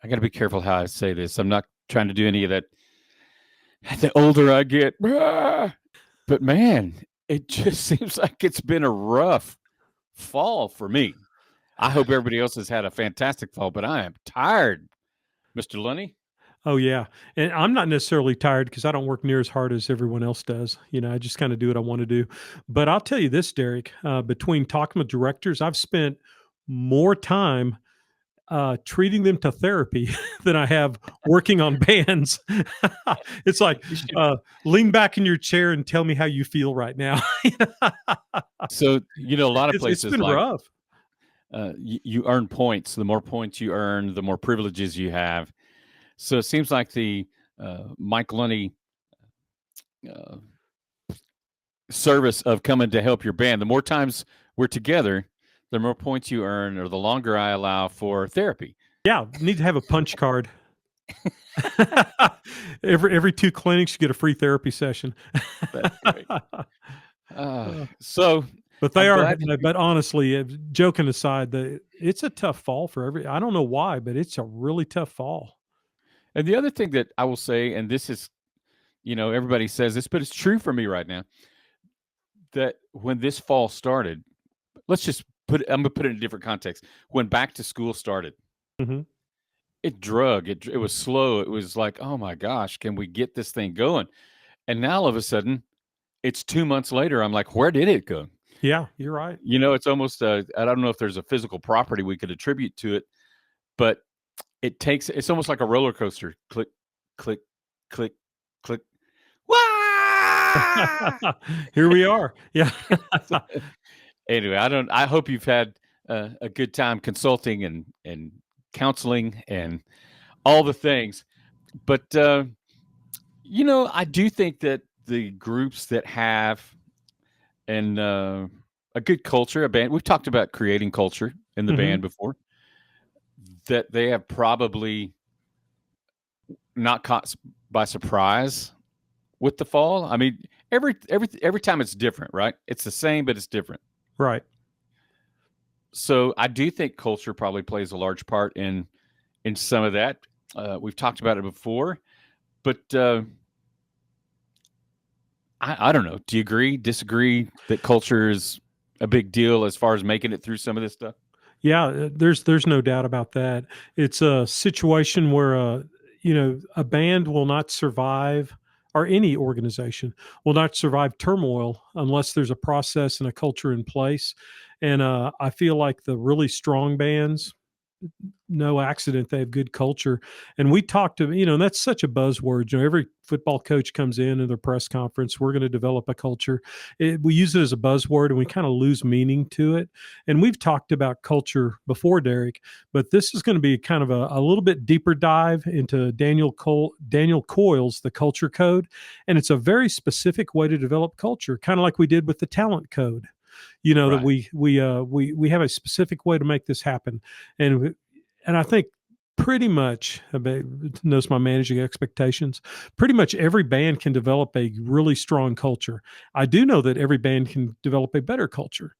I got to be careful how I say this. I'm not trying to do any of that. The older I get, but man, it just seems like it's been a rough fall for me. I hope everybody else has had a fantastic fall, but I am tired, Mr. Lunny. Oh yeah, and I'm not necessarily tired because I don't work near as hard as everyone else does. I just kind of do what I want to do. But I'll tell you this, Derek. Between talking with directors, I've spent more time treating them to therapy than I have working on bands. It's like You should. lean back in your chair and tell me how you feel right now. So a lot of It's places been like rough. you earn points. The more points you earn, the more privileges you have. So it seems like the Mike Lunny uh, service of coming to help your band. The more times we're together, the more points you earn, or the longer I allow for therapy. Yeah, need to have a punch card. every two clinics, you get a free therapy session. That's great. So But they I'm are. glad that you. But honestly, joking aside, it's a tough fall for every. I don't know why, but it's a really tough fall. And the other thing that I will say, and this is, everybody says this, but it's true for me right now, that when this fall started, let's just I'm going to put it in a different context. When back to school started, Mm-hmm. it drug, it was slow. It was like, oh my gosh, can we get this thing going? And now all of a sudden, it's 2 months later. I'm like, where did it go? Yeah, you're right. It's almost, I don't know if there's a physical property we could attribute to it, but it's almost like a roller coaster. Click, click, click, click. Wah! Here we are. Yeah. Anyway, I hope you've had a good time consulting and counseling and all the things. But I do think that the groups that have and a good culture, a band. We've talked about creating culture in the Mm-hmm. band before. That they have probably not caught by surprise with the fall. I mean, every time it's different, right? It's the same, but it's different. Right. So I do think culture probably plays a large part in some of that. We've talked about it before, but I don't know. Do you agree, disagree that culture is a big deal as far as making it through some of this stuff? Yeah, there's no doubt about that. It's a situation where a band will not survive, or any organization will not survive turmoil unless there's a process and a culture in place. And I feel like the really strong bands, no accident they have good culture. And we talked to, and that's such a buzzword. Every football coach comes in their press conference, we're going to develop a culture. We use it as a buzzword and we kind of lose meaning to it. And we've talked about culture before, Derek, but this is going to be kind of a little bit deeper dive into Daniel Coyle's The Culture Code. And it's a very specific way to develop culture, kind of like we did with the talent code. That Right. we have a specific way to make this happen. And I think pretty much, notice my managing expectations, pretty much every band can develop a really strong culture. I do know that every band can develop a better culture.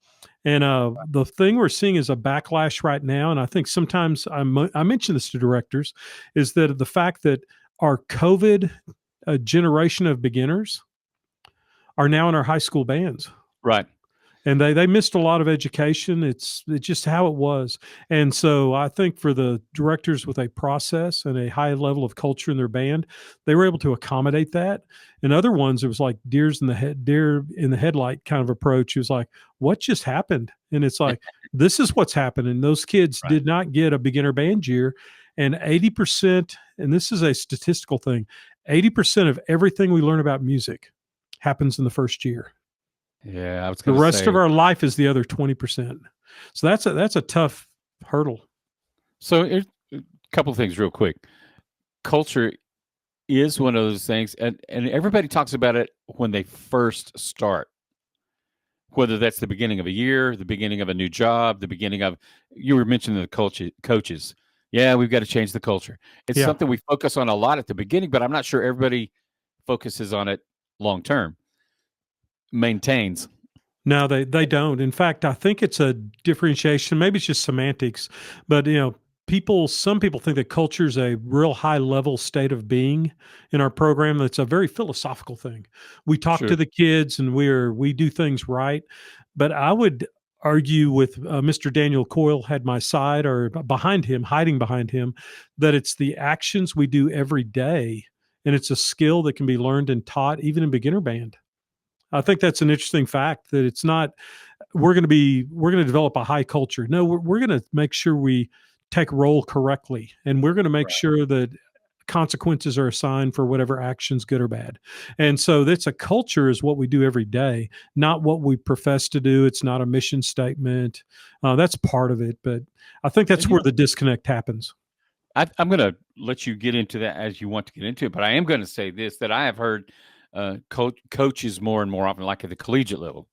And the thing we're seeing is a backlash right now. And I think sometimes I mention this to directors, is that the fact that our COVID generation of beginners are now in our high school bands, Right. and they missed a lot of education. It's just how it was. And so I think for the directors with a process and a high level of culture in their band, they were able to accommodate that. And other ones, it was like deer in the headlight kind of approach. It was like, what just happened? And it's like, this is what's happening. Those kids Right. did not get a beginner band year. And 80%, and this is a statistical thing, 80% of everything we learn about music happens in the first year. Yeah, I was The going to rest of say. our life is the other 20%. So that's a tough hurdle. So, a couple of things, real quick. Culture is one of those things, and everybody talks about it when they first start. Whether that's the beginning of a year, the beginning of a new job, the beginning of, you were mentioning the coaches. Yeah, we've got to change the culture. It's Yeah. something we focus on a lot at the beginning, but I'm not sure everybody focuses on it long term. Maintains. No, they don't. In fact, I think it's a differentiation. Maybe it's just semantics, but some people think that culture is a real high level state of being in our program. That's a very philosophical thing. We talk to Sure. the kids and we do things right. But I would argue with Mr. Daniel Coyle had my side or behind him, hiding behind him, that it's the actions we do every day. And it's a skill that can be learned and taught even in beginner band. I think that's an interesting fact that it's not we're going to develop a high culture. No, we're going to make sure we take role correctly, and we're going to make Right. sure that consequences are assigned for whatever actions, good or bad. And so that's a culture is what we do every day, not what we profess to do. It's not a mission statement. That's part of it, but I think And that's where the disconnect happens. I'm going to let you get into that as you want to get into it, but I am going to say this that I have heard coaches more and more often, like at the collegiate level.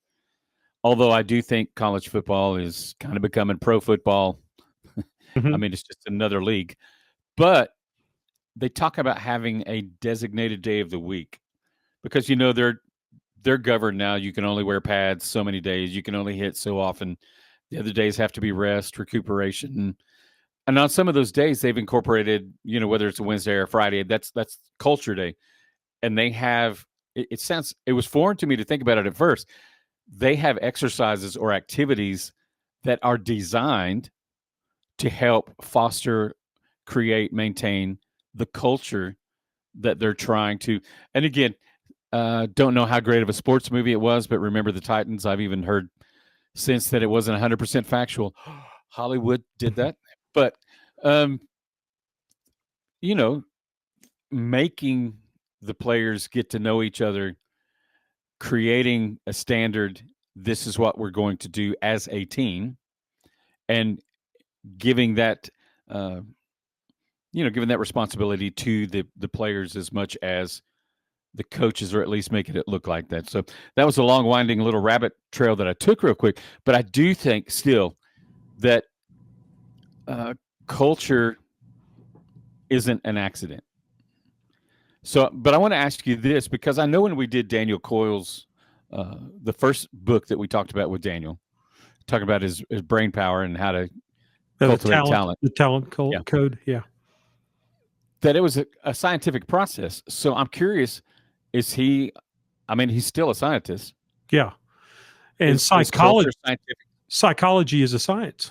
Although I do think college football is kind of becoming pro football. I Mhm. mean, it's just another league. But they talk about having a designated day of the week because they're governed now. You can only wear pads so many days. You can only hit so often. The other days have to be rest, recuperation, and on some of those days they've incorporated, whether it's a Wednesday or Friday, that's culture day, and they have. It sounds it was foreign to me to think about it at first. They have exercises or activities that are designed to help foster, create, maintain the culture that they're trying to. And again, don't know how great of a sports movie it was, but remember the Titans. I've even heard since that it wasn't 100% factual. Hollywood did that, but um, you know, making the players get to know each other, creating a standard. This is what we're going to do as a team, and giving that uh, giving that responsibility to the players as much as the coaches, or at least making it look like that. So that was a long, winding little rabbit trail that I took real quick. But I do think still that uh, culture isn't an accident. So, but I want to ask you this because I know when we did Daniel Coyle's the first book that we talked about with Daniel, talking about his brain power and how to Yeah, cultivate talent. the talent Yeah, code. Yeah. that it was a scientific process. So I'm curious, is he? I mean, he's still a scientist. Yeah. And Is culture scientific? psychology is a science.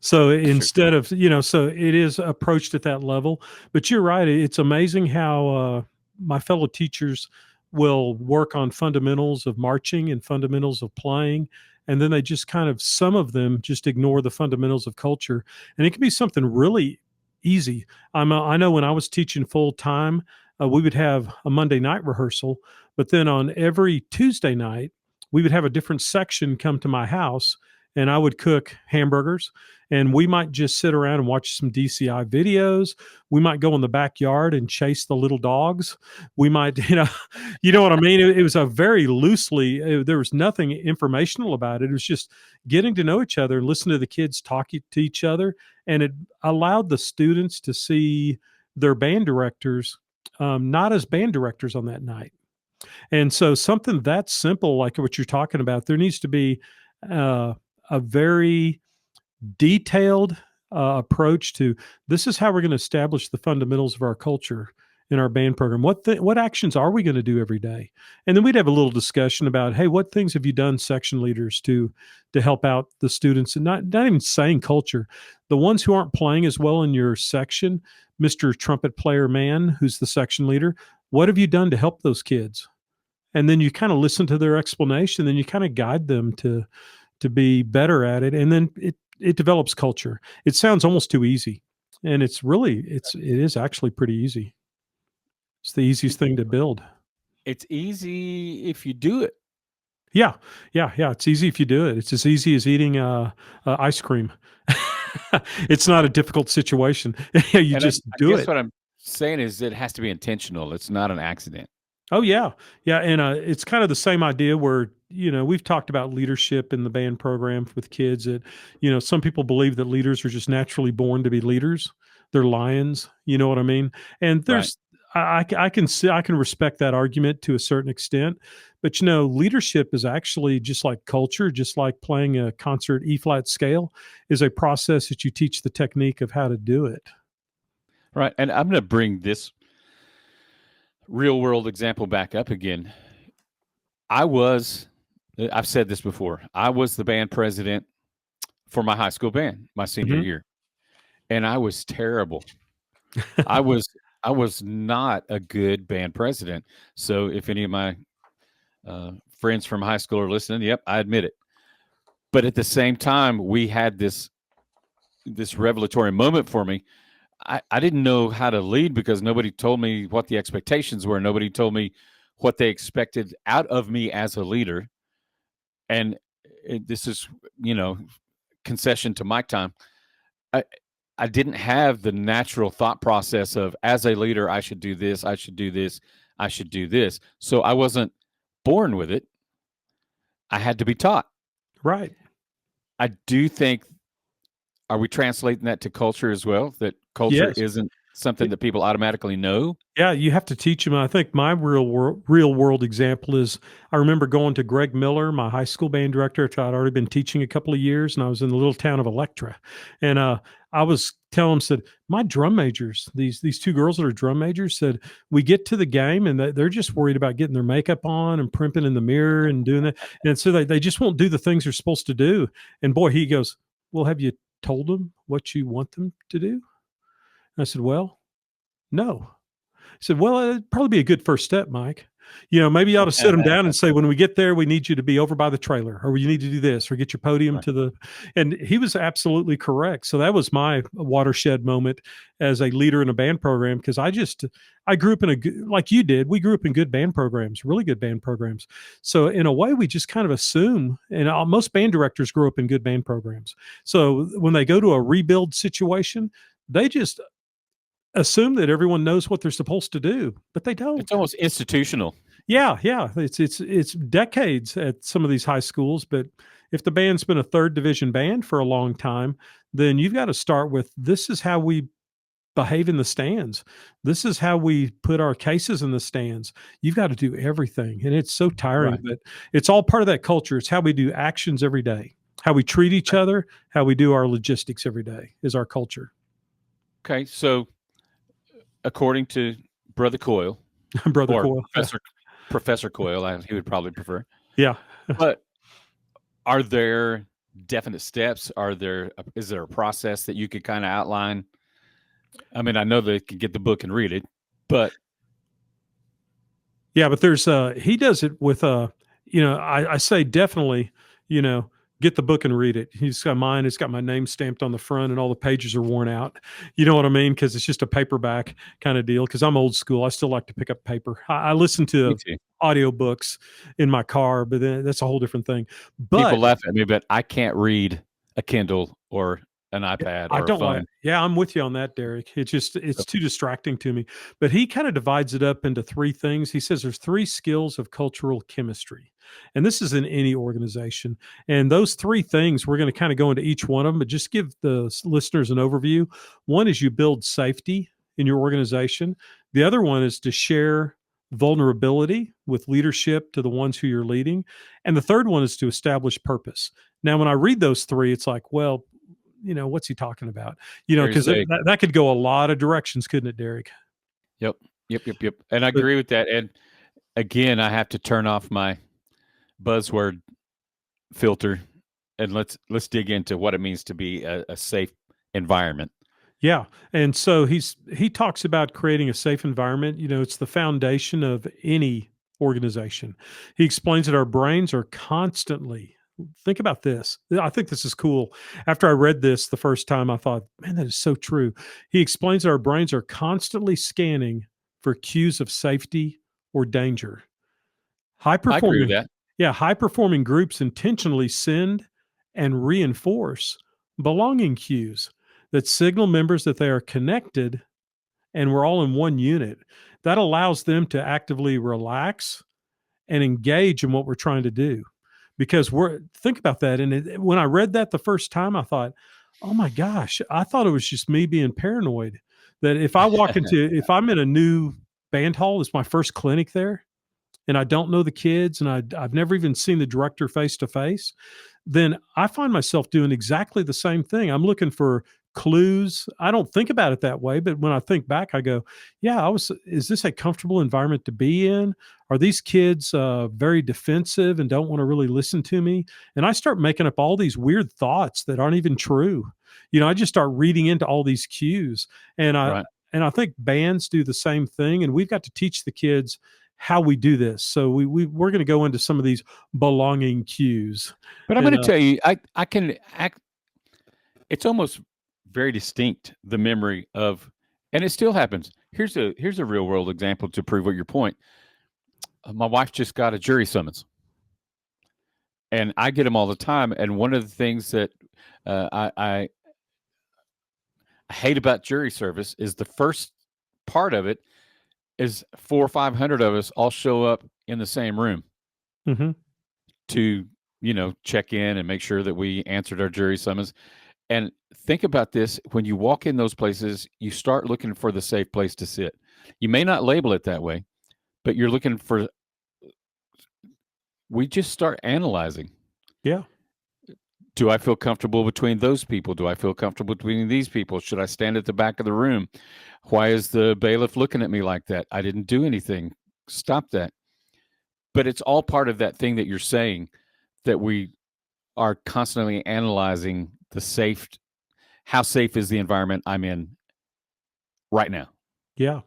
So Sure. instead of, so it is approached at that level. But you're right. It's amazing how my fellow teachers will work on fundamentals of marching and fundamentals of playing. And then they just kind of, some of them just ignore the fundamentals of culture. And it can be something really easy. I know when I was teaching full time, we would have a Monday night rehearsal, but then on every Tuesday night, we would have a different section come to my house and I would cook hamburgers and we might just sit around and watch some DCI videos. We might go in the backyard and chase the little dogs. We might, you know what I mean? It was a very there was nothing informational about it. It was just getting to know each other and listen to the kids talk to each other. And it allowed the students to see their band directors not as band directors on that night. And so something that simple, like what you're talking about, there needs to be uh, a very detailed approach to this is how we're going to establish the fundamentals of our culture in our band program. What actions are we going to do every day? And then we'd have a little discussion about, hey, what things have you done, section leaders, to help out the students, and not even saying culture, the ones who aren't playing as well in your section, Mr. Trumpet Player Man, who's the section leader. What have you done to help those kids? And then you kind of listen to their explanation, then you kind of guide them to be better at it, and then it develops culture. It sounds almost too easy, and it is actually pretty easy. It's the easiest It, thing to build. it's easy if you do it. Yeah, yeah. It's easy if you do it. It's as easy as eating ice cream. It's not a difficult situation. You And I, just I do guess it. what I'm saying is it has to be intentional. It's not an accident. Oh yeah, yeah, and it's kind of the same idea where we've talked about leadership in the band program with kids. That some people believe that leaders are just naturally born to be leaders. They're lions. You know what I mean? And Right. I can see, I can respect that argument to a certain extent, but leadership is actually just like culture, just like playing a concert E flat scale, is a process that you teach the technique of how to do it. Right. And I'm going to bring this real world example back up again. I was, I've said this before, I was the band president for my high school band my senior Mhm. year, and I was terrible. I was I was not a good band president. So if any of my friends from high school are listening, yep, I admit it. But at the same time, we had this revelatory moment for me. I didn't know how to lead because nobody told me what the expectations were. Nobody told me what they expected out of me as a leader. And this is, you know, concession to mic time. I, I didn't have the natural thought process of as a leader, I should do this, I should do this, I should do this. So I wasn't born with it. I had to be taught. Right. I do think, are we translating that to culture as well? That culture Yes. isn't something that people automatically know? Yeah, you have to teach them. I think my real world example is I remember going to Greg Miller, my high school band director, which I'd already been teaching a couple of years, and I was in the little town of Electra, and I was telling him, said my drum majors, these two girls that are drum majors, said we get to the game and they're just worried about getting their makeup on and primping in the mirror and doing that, and so they just won't do the things they're supposed to do. And boy, he goes, well, have you told them what you want them to do? And I said, well, no. He said, well, it'd probably be a good first step, Mike. Maybe you ought to sit them down and say, when we get there, we need you to be over by the trailer, or you need to do this, or get your podium Right. to the. And he was absolutely correct. So that was my watershed moment as a leader in a band program, because I grew up in like you did, we grew up in good band programs, really good band programs. So in a way, we just kind of assume, and most band directors grew up in good band programs. So when they go to a rebuild situation, they just assume that everyone knows what they're supposed to do, but they It's don't. almost institutional. Yeah, yeah, it's decades at some of these high schools, but if the band's been a third division band for a long time, then you've got to start with this is how we behave in the stands. This is how we put our cases in the stands. You've got to do everything, and it's so tiring, Right. but it's all part of that culture. It's how we do actions every day, how we treat each other, how we do our logistics every day is our culture. Okay. So according to Brother Coyle Brother or Coyle. Yeah. Professor Coyle, he would probably prefer. Yeah. But are there definite steps? Is there a process that you could kind of outline? I mean, I know they could get the book and read it, but Yeah, but there's he does it with I say definitely, you know, get the book and read it. He's got mine, it's got my name stamped on the front and all the pages are worn out. You know what I mean? Because it's just a paperback kind of deal. Because I'm old school. I still like to pick up paper. I listen me to too. audiobooks in my car, but then that's a whole different thing. People But laugh at me, but I can't read a Kindle or an iPad I or a don't like. phone. Yeah, I'm with you on that, Derek. It's So too distracting to me. But he kind of divides it up into three things. He says there's three skills of cultural chemistry. And this is in any organization. And those three things, we're going to kind of go into each one of them, but just give the listeners an overview. One is you build safety in your organization. The other one is to share vulnerability with leadership to the ones who you're leading. And the third one is to establish purpose. Now, when I read those three, it's like, well, what's he talking about? there's Because a that could go a lot of directions, couldn't it, Derek? yep, yep. And I But agree with that. And again, I have to turn off my buzzword filter and let's dig into what it means to be a safe environment. yeah, and so he talks about creating a safe environment. It's the foundation of any organization. He explains that our brains are constantly. Think about this. I think this is cool. After I read this the first time, I thought, man, that is so true. He explains that our brains are constantly scanning for cues of safety or danger. High I agree with performing that. Yeah, high performing groups intentionally send and reinforce belonging cues that signal members that they are connected and we're all in one unit. That allows them to actively relax and engage in what we're trying to do. Because think about that. And when I read that the first time, I thought, oh my gosh, I thought it was just me being paranoid. That if I'm in a new band hall is my first clinic there, and I don't know the kids, and I've never even seen the director face to face, then I find myself doing exactly the same thing. I'm looking for clues. I don't think about it that way, but when I think back, I go, yeah, is this a comfortable environment to be in? Are these kids very defensive and don't want to really listen to me? And I start making up all these weird thoughts that aren't even true. I just start reading into all these cues. And I, Right. and I think bands do the same thing. And we've got to teach the kids how we do this. So we're going to go into some of these belonging cues. But I'm And going to tell you, I can act. It's almost very distinct, the memory of, and it still happens. Here's a real world example to prove what your point. My wife just got a jury summons, and I get them all the time. And one of the things that I hate about jury service is the first part of it is 400 or 500 of us all show up in the same room mhm, to check in and make sure that we answered our jury summons. And think about this: when you walk in those places, you start looking for the safe place to sit. You may not label it that way, but you're looking for. We just start analyzing. yeah, Do I feel comfortable between those people? Do I feel comfortable between these people? Should I stand at the back of the room? Why is the bailiff looking at me like that? I didn't do anything. Stop that. But it's all part of that thing that you're saying, that we are constantly analyzing how safe is the environment I'm in right now. yeah.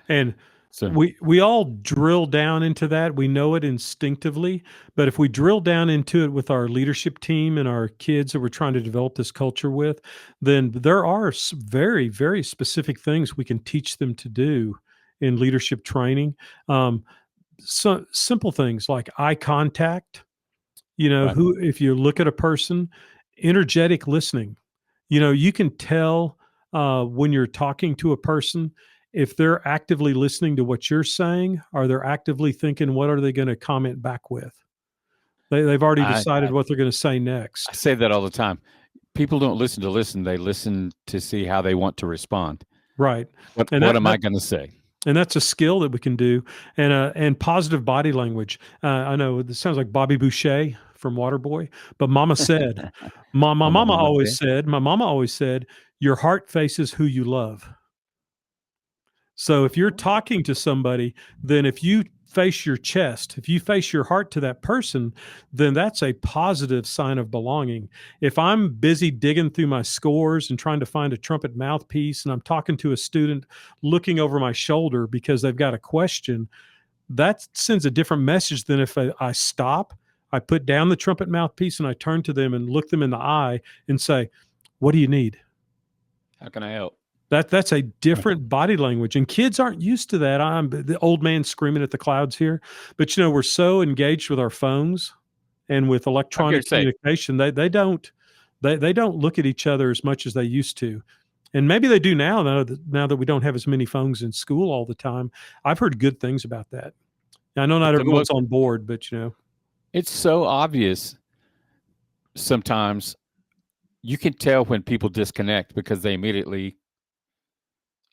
And So, we all drill down into that. We know it instinctively, but if we drill down into it with our leadership team and our kids that we're trying to develop this culture with, then there are very, very specific things we can teach them to do in leadership training. So simple things like eye contact. right. Who if you look at a person, energetic listening. You can tell when you're talking to a person if they're actively listening to what you're saying, or they're actively thinking, what are they going to comment back with? They've already I, decided I what they're going to say I next. say that all the time. People don't listen to listen; they listen to see how they want to respond. Right. What And What that am I that going to say? and that's a skill that we can do. And positive body language. I know this sounds like Bobby Boucher from Waterboy, but Mama said, my Mama, mama mama always say. said, my mama always said, your heart faces who you love. So if you're talking to somebody, then if you face your chest, if you face your heart to that person, then that's a positive sign of belonging. If I'm busy digging through my scores and trying to find a trumpet mouthpiece, and I'm talking to a student looking over my shoulder because they've got a question, that sends a different message than if I stop, I put down the trumpet mouthpiece, and I turn to them and look them in the eye and say, what do you need? How can I help? That's a different body language, and kids aren't used to that. I'm the old man screaming at the clouds here, but we're so engaged with our phones and with I'm here electronic to say, communication. They don't look at each other as much as they used to, and maybe they do now that we don't have as many phones in school all the time. I've heard good things about that. I know not but everyone's on board, but it's so obvious sometimes. You can tell when people disconnect because they immediately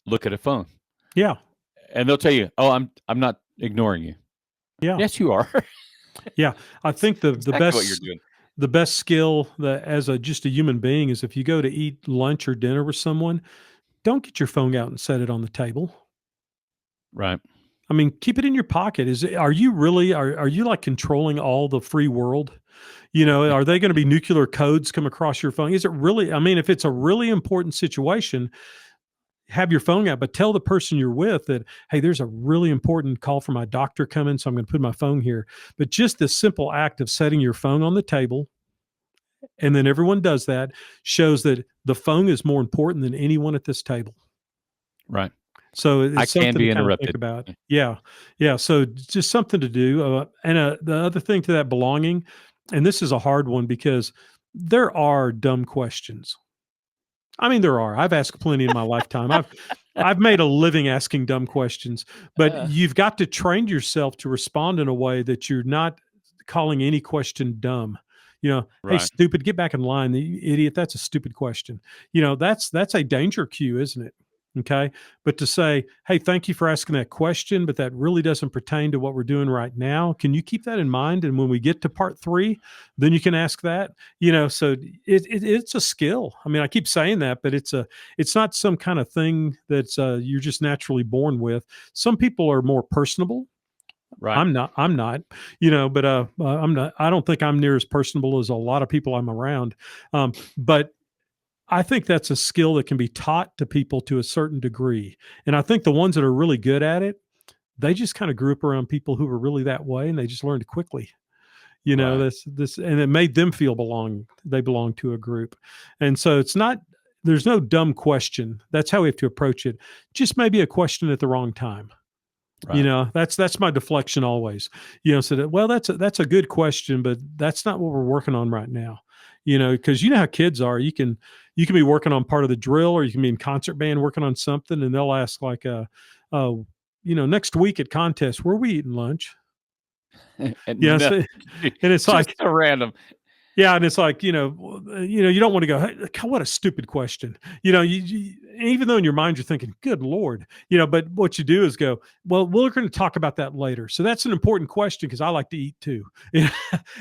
look at a phone, yeah, and they'll tell you, "Oh, I'm not ignoring you." yeah, Yes, you are. yeah. I It's think the exactly what you're best doing. the best skill that as a just a human being is if you go to eat lunch or dinner with someone, don't get your phone out and set it on the table. Right. I mean, keep it in your pocket. Are you really are you like controlling all the free world? Are they going to be nuclear codes come across your phone? Is it really? I mean, if it's a really important situation, have your phone out, but tell the person you're with that, hey, there's a really important call from my doctor coming, so I'm going to put my phone here. But just the simple act of setting your phone on the table, and then everyone does that, shows that the phone is more important than anyone at this table. Right. So I it's can something to be kind of think interrupted. about. Yeah. Yeah. So just something to do. And the other thing to that belonging, and this is a hard one because there are dumb questions. I mean, there are. I've asked plenty in my lifetime. I've made a living asking dumb questions, but Uh, you've got to train yourself to respond in a way that you're not calling any question dumb. Hey, right. stupid, get back in line, the idiot. That's a stupid question. That's a danger cue, isn't it? Okay. But to say, hey, thank you for asking that question, but that really doesn't pertain to what we're doing right now. Can you keep that in mind? And when we get to part three, then you can ask that. So it's a skill. I mean, I keep saying that, but it's not some kind of thing that's you're just naturally born with. Some people are more personable. Right. I'm not, I'm not, I don't think I'm near as personable as a lot of people I'm around. But I think that's a skill that can be taught to people to a certain degree. And I think the ones that are really good at it, they just kind of grew up around people who were really that way and they just learned quickly. Right. This and it made them feel they belong to a group. And so there's no dumb question. That's how we have to approach it. Just maybe a question at the wrong time. Right. That's my deflection always. So that's a good question, but that's not what we're working on right now. Because you know how kids are. You can be working on part of the drill, or you can be in concert band working on something, and they'll ask like, next week at contest, where are we eating lunch? And no, So, and it's just like, a random. yeah, and it's like, you don't want to go, hey, what a stupid question. Even though in your mind you're thinking, good Lord, but what you do is go, well, we're going to talk about that later. So that's an important question because I like to eat too. And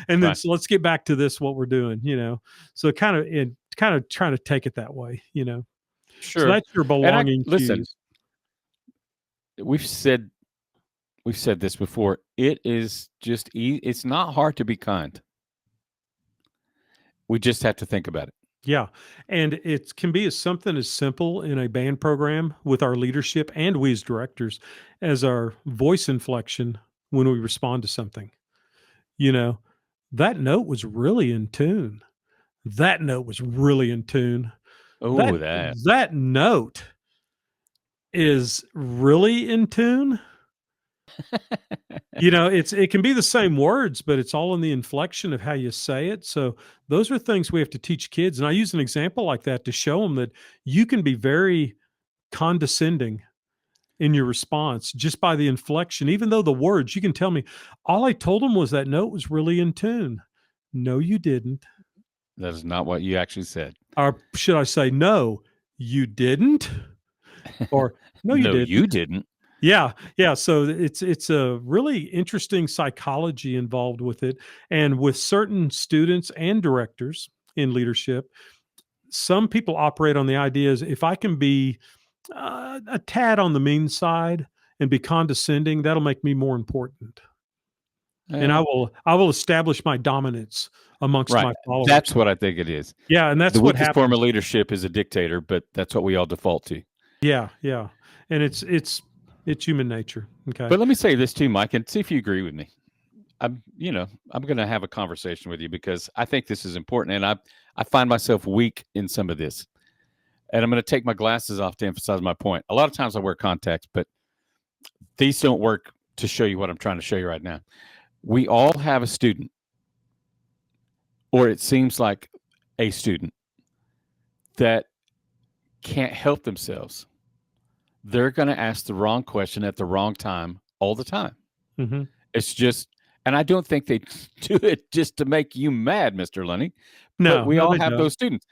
then Right. so let's get back to this, what we're doing. So kind of trying to take it that way. So Sure. that's your And I belonging listen, cues. we've said we've said this before. It is just it's not hard to be kind. We just have to think about it. Yeah. And it can be as something as simple in a band program with our leadership and we as directors as our voice inflection when we respond to something. You know, that note was really in tune. That note was really in tune. That Oh, that. that note is really in tune. It can be the same words, but it's all in the inflection of how you say it. So those are things we have to teach kids. And I use an example like that to show them that you can be very condescending in your response just by the inflection. Even though the words, you can tell me, all I told them was that note was really in tune. No, you didn't. That is not what you actually said. Or should I say, no, you didn't? Or no, you No, you didn't. didn't. Yeah, yeah. So it's a really interesting psychology involved with it, and with certain students and directors in leadership, some people operate on the ideas if I can be a tad on the mean side and be condescending, that'll make me more important, and I Yeah. will establish my dominance amongst Right. my followers. That's what I think it is. Yeah, and The that's what weakest form happens. of leadership is a dictator, but that's what we all default to. Yeah, yeah, and it's human nature. Okay. But let me say this too, Mike, and see if you agree with me. I'm going to have a conversation with you because I think this is important, and I find myself weak in some of this, and I'm going to take my glasses off to emphasize my point. A lot of times I wear contacts, but these don't work to show you what I'm trying to show you right now. We all have a student, or it seems like a student that can't help themselves. They're going to ask the wrong question at the wrong time all the time. Hmm. It's just, and I don't think they do it just to make you mad, Mr. Lunny, but No, we no, all they have don't. those students.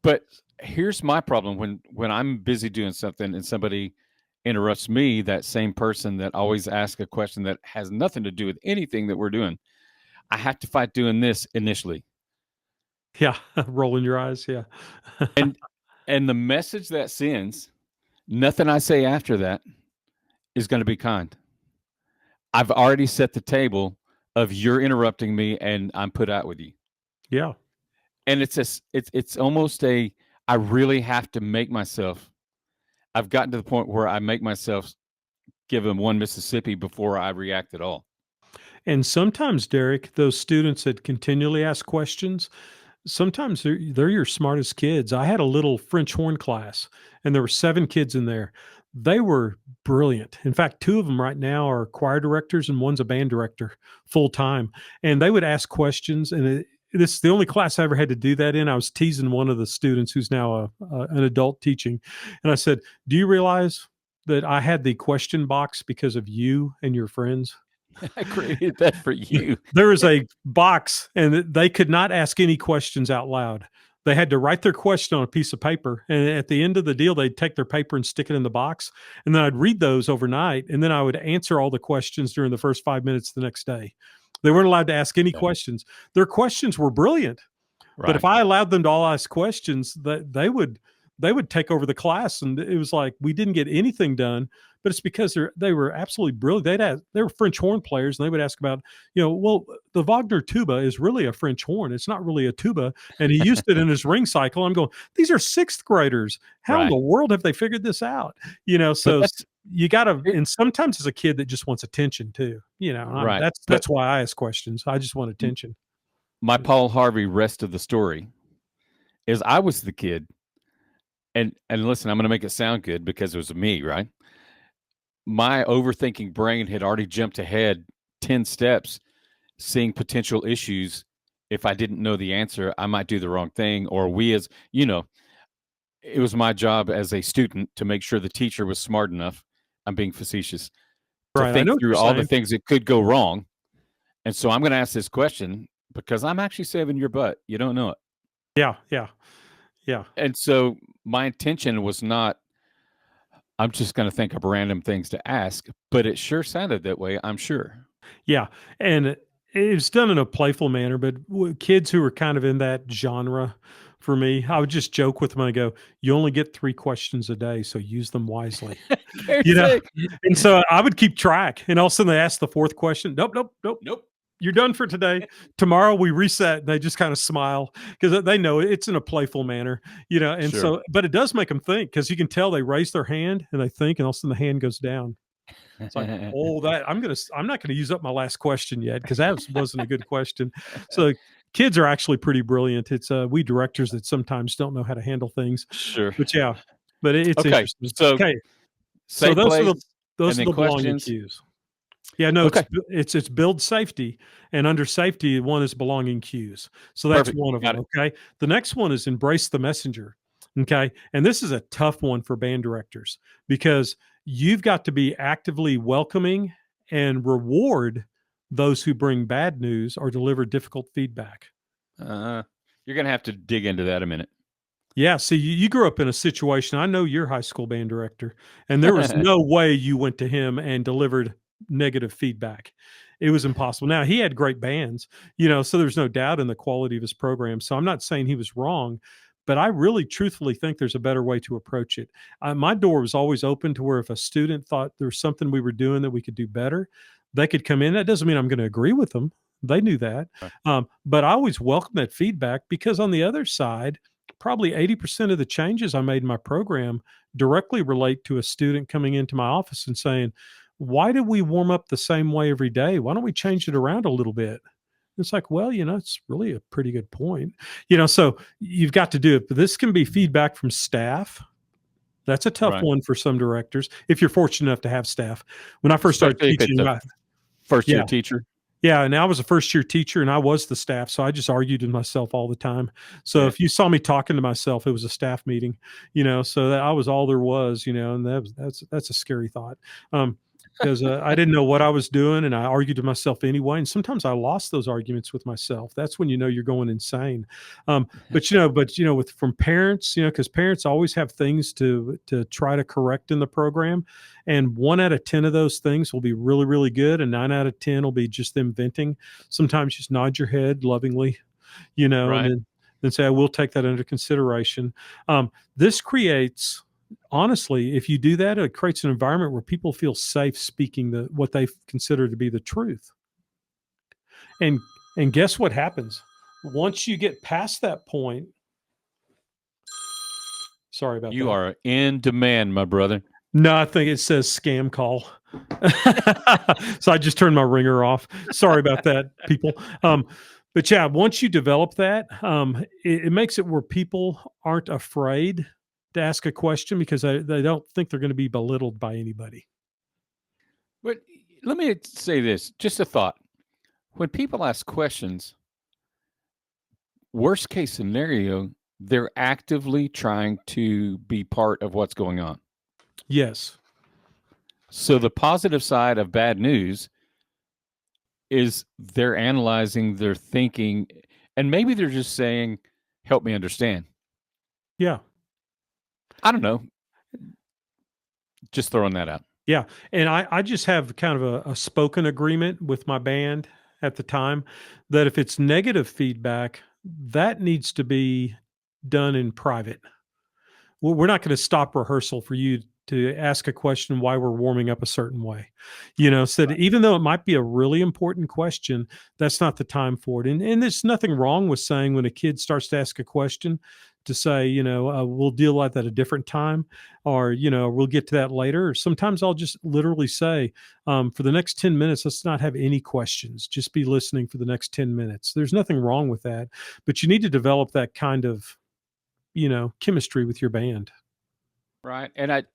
But here's my problem when I'm busy doing something and somebody interrupts me, that same person that always asks a question that has nothing to do with anything that we're doing. I have to fight doing this initially. Yeah, rolling your eyes. Yeah. And and the message that sends, nothing I say after that is going to be kind. I've already set the table of you're interrupting me and I'm put out with you. Yeah. And it's almost a I really have to make myself. I've gotten to the point where I make myself give them one Mississippi before I react at all. And sometimes, Derek, those students that continually ask questions, sometimes they're your smartest kids. I had a little French horn class, and there were 7 kids in there. They were brilliant. In fact, 2 of them right now are choir directors, and one's a band director full time. And they would ask questions, and this is the only class I ever had to do that in. I was teasing one of the students who's now an adult teaching, and I said, "Do you realize that I had the question box because of you and your friends?" I created that for you. There was a box and they could not ask any questions out loud. They had to write their question on a piece of paper, and at the end of the deal, they'd take their paper and stick it in the box, and then I'd read those overnight, and then I would answer all the questions during the first 5 minutes the next day. They weren't allowed to ask any Yeah. questions. Their questions were brilliant, but if Right. I allowed them to all ask questions, that they would take over the class, and it was like we didn't get anything done. But it's because they were absolutely brilliant. They were French horn players, and they would ask about, well, the Wagner tuba is really a French horn. It's not really a tuba, and he used it in his ring cycle. I'm going, these are sixth graders. How in Right. the world have they figured this out? But So that's you got to, it, and sometimes it's a kid that just wants attention too. right. But That's why I ask questions. I just want attention. my Paul Harvey rest of the story is I was the kid, and listen, I'm going to make it sound good because it was me, right? My overthinking brain had already jumped ahead 10 steps, seeing potential issues. If I didn't know the answer, I might do the wrong thing. Or we, as it was my job as a student to make sure the teacher was smart enough. I'm being facetious to Right. I think know what you're through all the saying. things that could go wrong. And so I'm going to ask this question because I'm actually saving your butt. You don't know it. Yeah. Yeah. Yeah. And so my intention was not, I'm just going to think of random things to ask, but it sure sounded that way, I'm sure. Yeah, and it was done in a playful manner, but kids who were kind of in that genre for me, I would just joke with them. I go, "You only get 3 questions a day, so use them wisely." Can't You know? say. And so I would keep track, and all of a sudden they ask the 4th question, "Nope, nope, nope. Nope. You're done for today. Tomorrow we reset." And they just kinda smile because they know it's in a playful manner, and Sure. so but it does make them think because you can tell they raise their hand and they think, and all of a sudden the hand goes down. It's like, oh, I'm not gonna use up my last question yet because wasn't a good question. So kids are actually pretty brilliant. It's we directors that sometimes don't know how to handle things. Sure. But yeah, but it's Okay. interesting. So Okay, so safe place and those are then the belonging questions. cues. Yeah, no, Okay. it's build safety, and under safety, one is belonging cues. So that's Perfect. one of them. Got it. Okay, the next one is embrace the messenger. Okay, and this is a tough one for band directors because you've got to be actively welcoming and reward those who bring bad news or deliver difficult feedback. Uh, you're going to have to dig into that a minute. Yeah, see, you grew up in a situation. I know your high school band director, and there was no way you went to him and delivered negative feedback. It was impossible. Now, he had great bands, so there's no doubt in the quality of his program. So I'm not saying he was wrong, but I really truthfully think there's a better way to approach it. My door was always open to where if a student thought there was something we were doing that we could do better, they could come in. That doesn't mean I'm going to agree with them. They knew that. Right. But I always welcome that feedback because on the other side, probably 80% of the changes I made in my program directly relate to a student coming into my office and saying, why do we warm up the same way every day? Why don't we change it around a little bit? It's like, well, it's really a pretty good point. So you've got to do it. But this can be feedback from staff. That's a tough Right. one for some directors if you're fortunate enough to have staff. When I first started Especially if it's teaching, a first year yeah, teacher. yeah, and I was a first year teacher and I was the staff, so I just argued with myself all the time. So Yeah. if you saw me talking to myself, it was a staff meeting, so that I was all there was, and that's a scary thought. Because I didn't know what I was doing and I argued with myself anyway. And sometimes I lost those arguments with myself. That's when you're going insane. With from parents, because parents always have things to try to correct in the program, and 1 out of 10 of those things will be really, really good, and 9 out of 10 will be just them venting. Sometimes just nod your head lovingly, and Right. then say, "I will take that under consideration." This creates, honestly, if you do that, it creates an environment where people feel safe speaking what they consider to be the truth. And guess what happens once you get past that point? Sorry about You that. are in demand, my brother. No, I think it says scam call. So I just turned my ringer off. Sorry about that, people. But yeah, once you develop that, it makes it where people aren't afraid to ask a question because they don't think they're going to be belittled by anybody. But let me say this, just a thought. When people ask questions, worst case scenario, they're actively trying to be part of what's going on. Yes. So the positive side of bad news is they're analyzing, they're thinking, and maybe they're just saying, help me understand. Yeah. I don't know. Just throwing that out. Yeah. And I just have kind of a spoken agreement with my band at the time that if it's negative feedback, that needs to be done in private. We're not going to stop rehearsal for you to ask a question why we're warming up a certain way. So that even though it might be a really important question, that's not the time for it. And there's nothing wrong with saying when a kid starts to ask a question to say, we'll deal with that at a different time, or, we'll get to that later. Or sometimes I'll just literally say, for the next 10 minutes, let's not have any questions. Just be listening for the next 10 minutes. There's nothing wrong with that, but you need to develop that kind of, chemistry with your band. Right. And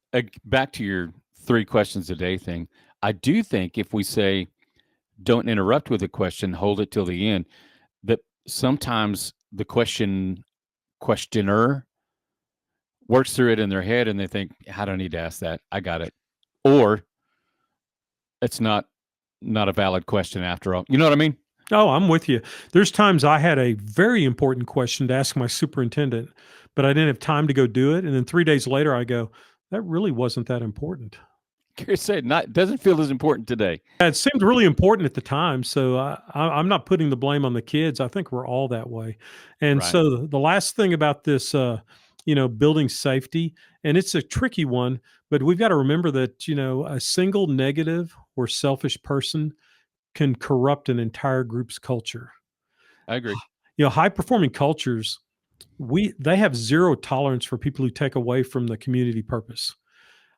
back to your 3 questions a day thing. I do think if we say don't interrupt with a question, hold it till the end, that sometimes the questioner works through it in their head and they think, I don't need to ask that. I got it. Or it's not a valid question after all. You know what I mean? Oh, I'm with you. There's times I had a very important question to ask my superintendent, but I didn't have time to go do it. And then 3 days later, I go, that really wasn't that important. Curious said, not doesn't feel as important today. Yeah, it seemed really important at the time. So I'm not putting the blame on the kids. I think we're all that way. And Right. so the last thing about this, building safety, and it's a tricky one, but we've got to remember that, a single negative or selfish person can corrupt an entire group's culture. I agree. High performing cultures, they have zero tolerance for people who take away from the community purpose.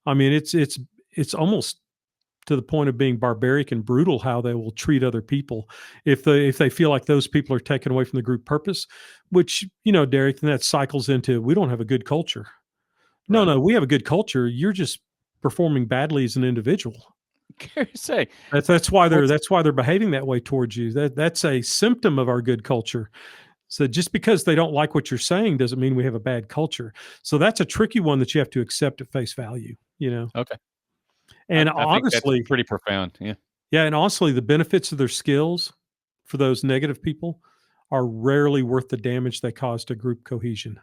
I mean, it's almost to the point of being barbaric and brutal how they will treat other people if they feel like those people are taken away from the group purpose, which, Derek, then that cycles into we don't have a good culture. No, Right. no, we have a good culture. You're just performing badly as an individual. Curious say, what's That's why they're behaving that way towards you. That's a symptom of our good culture. So just because they don't like what you're saying doesn't mean we have a bad culture. So that's a tricky one that you have to accept at face value. okay. And I think that's honestly, pretty profound. Yeah. yeah, and honestly, the benefits of their skills for those negative people are rarely worth the damage they cause to group cohesion.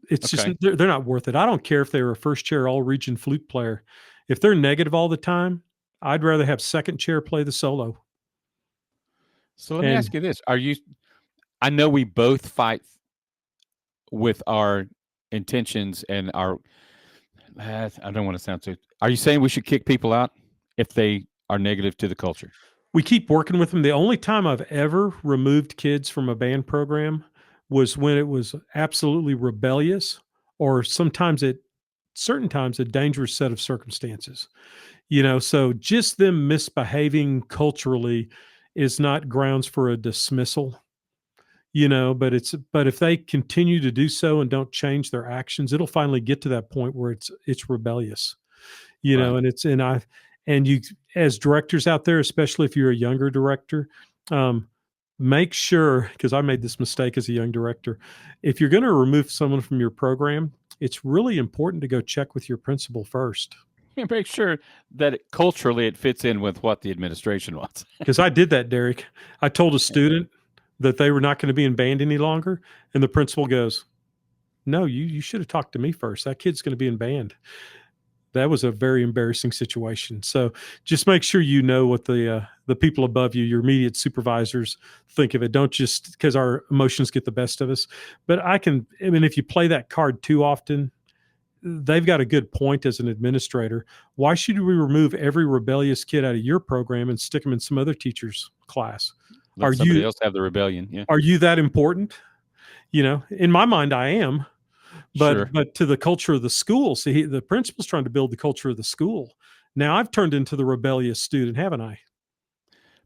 It's just Okay. they're not worth it. I don't care if they were a first chair all region flute player. If they're negative all the time, I'd rather have second chair play the solo. So let me And ask you this: Are you? I know we both fight with our intentions and our. I don't want to sound too. Are you saying we should kick people out if they are negative to the culture? we keep working with them. The only time I've ever removed kids from a band program was when it was absolutely rebellious, or sometimes at certain times a dangerous set of circumstances. So just them misbehaving culturally is not grounds for a dismissal. But if they continue to do so and don't change their actions, it'll finally get to that point where it's rebellious. Right. And it's and you, as directors out there, especially if you're a younger director, um, make sure, because I made this mistake as a young director, if you're going to remove someone from your program, it's really important to go check with your principal first. And make sure that culturally it fits in with what the administration wants. Because I did that, Derek. I told a student that they were not going to be in band any longer, and the principal goes, "No, you should have talked to me first. That kid's going to be in band." That was a very embarrassing situation. So just make sure you know what the people above you, your immediate supervisors, think of it. Don't just, because our emotions get the best of us. But I mean, if you play that card too often, they've got a good point as an administrator. Why should we remove every rebellious kid out of your program and stick them in some other teacher's class? Are Let somebody you else have the rebellion. Yeah. are you that important? In my mind, I am. But Sure. but to the culture of the school, see, the principal's trying to build the culture of the school. Now I've turned into the rebellious student, haven't I?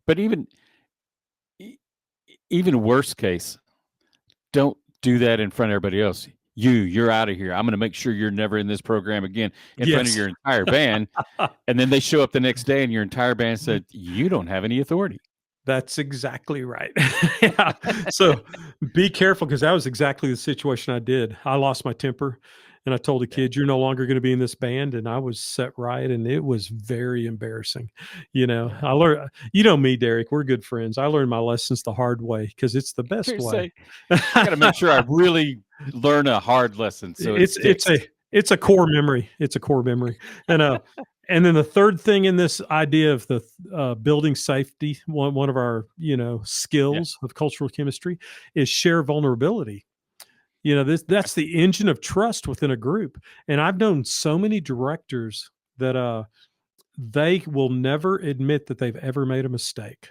But e- even worst case, don't do that in front of everybody else. You're out of here. I'm going to make sure you're never in this program again in front of Yes, your entire band. And then they show up the next day and your entire band said, you don't have any authority. that's exactly right. Yeah. So be careful, because that was exactly the situation I did. I lost my temper, And I told the Yeah. kids, "You're no longer going to be in this band." And I was set right, and it was very embarrassing. Yeah. I learned. You know me, Derek. We're good friends. I learned my lessons the hard way because it's the best To way. say, I got to make sure I really learn a hard lesson so it It's sticks. a core memory. It's a core memory. And and then the third thing in this idea of the building safety, one of our Yeah. skills of cultural chemistry is share vulnerability. Right. That's the engine of trust within a group. And I've known so many directors that they will never admit that they've ever made a mistake.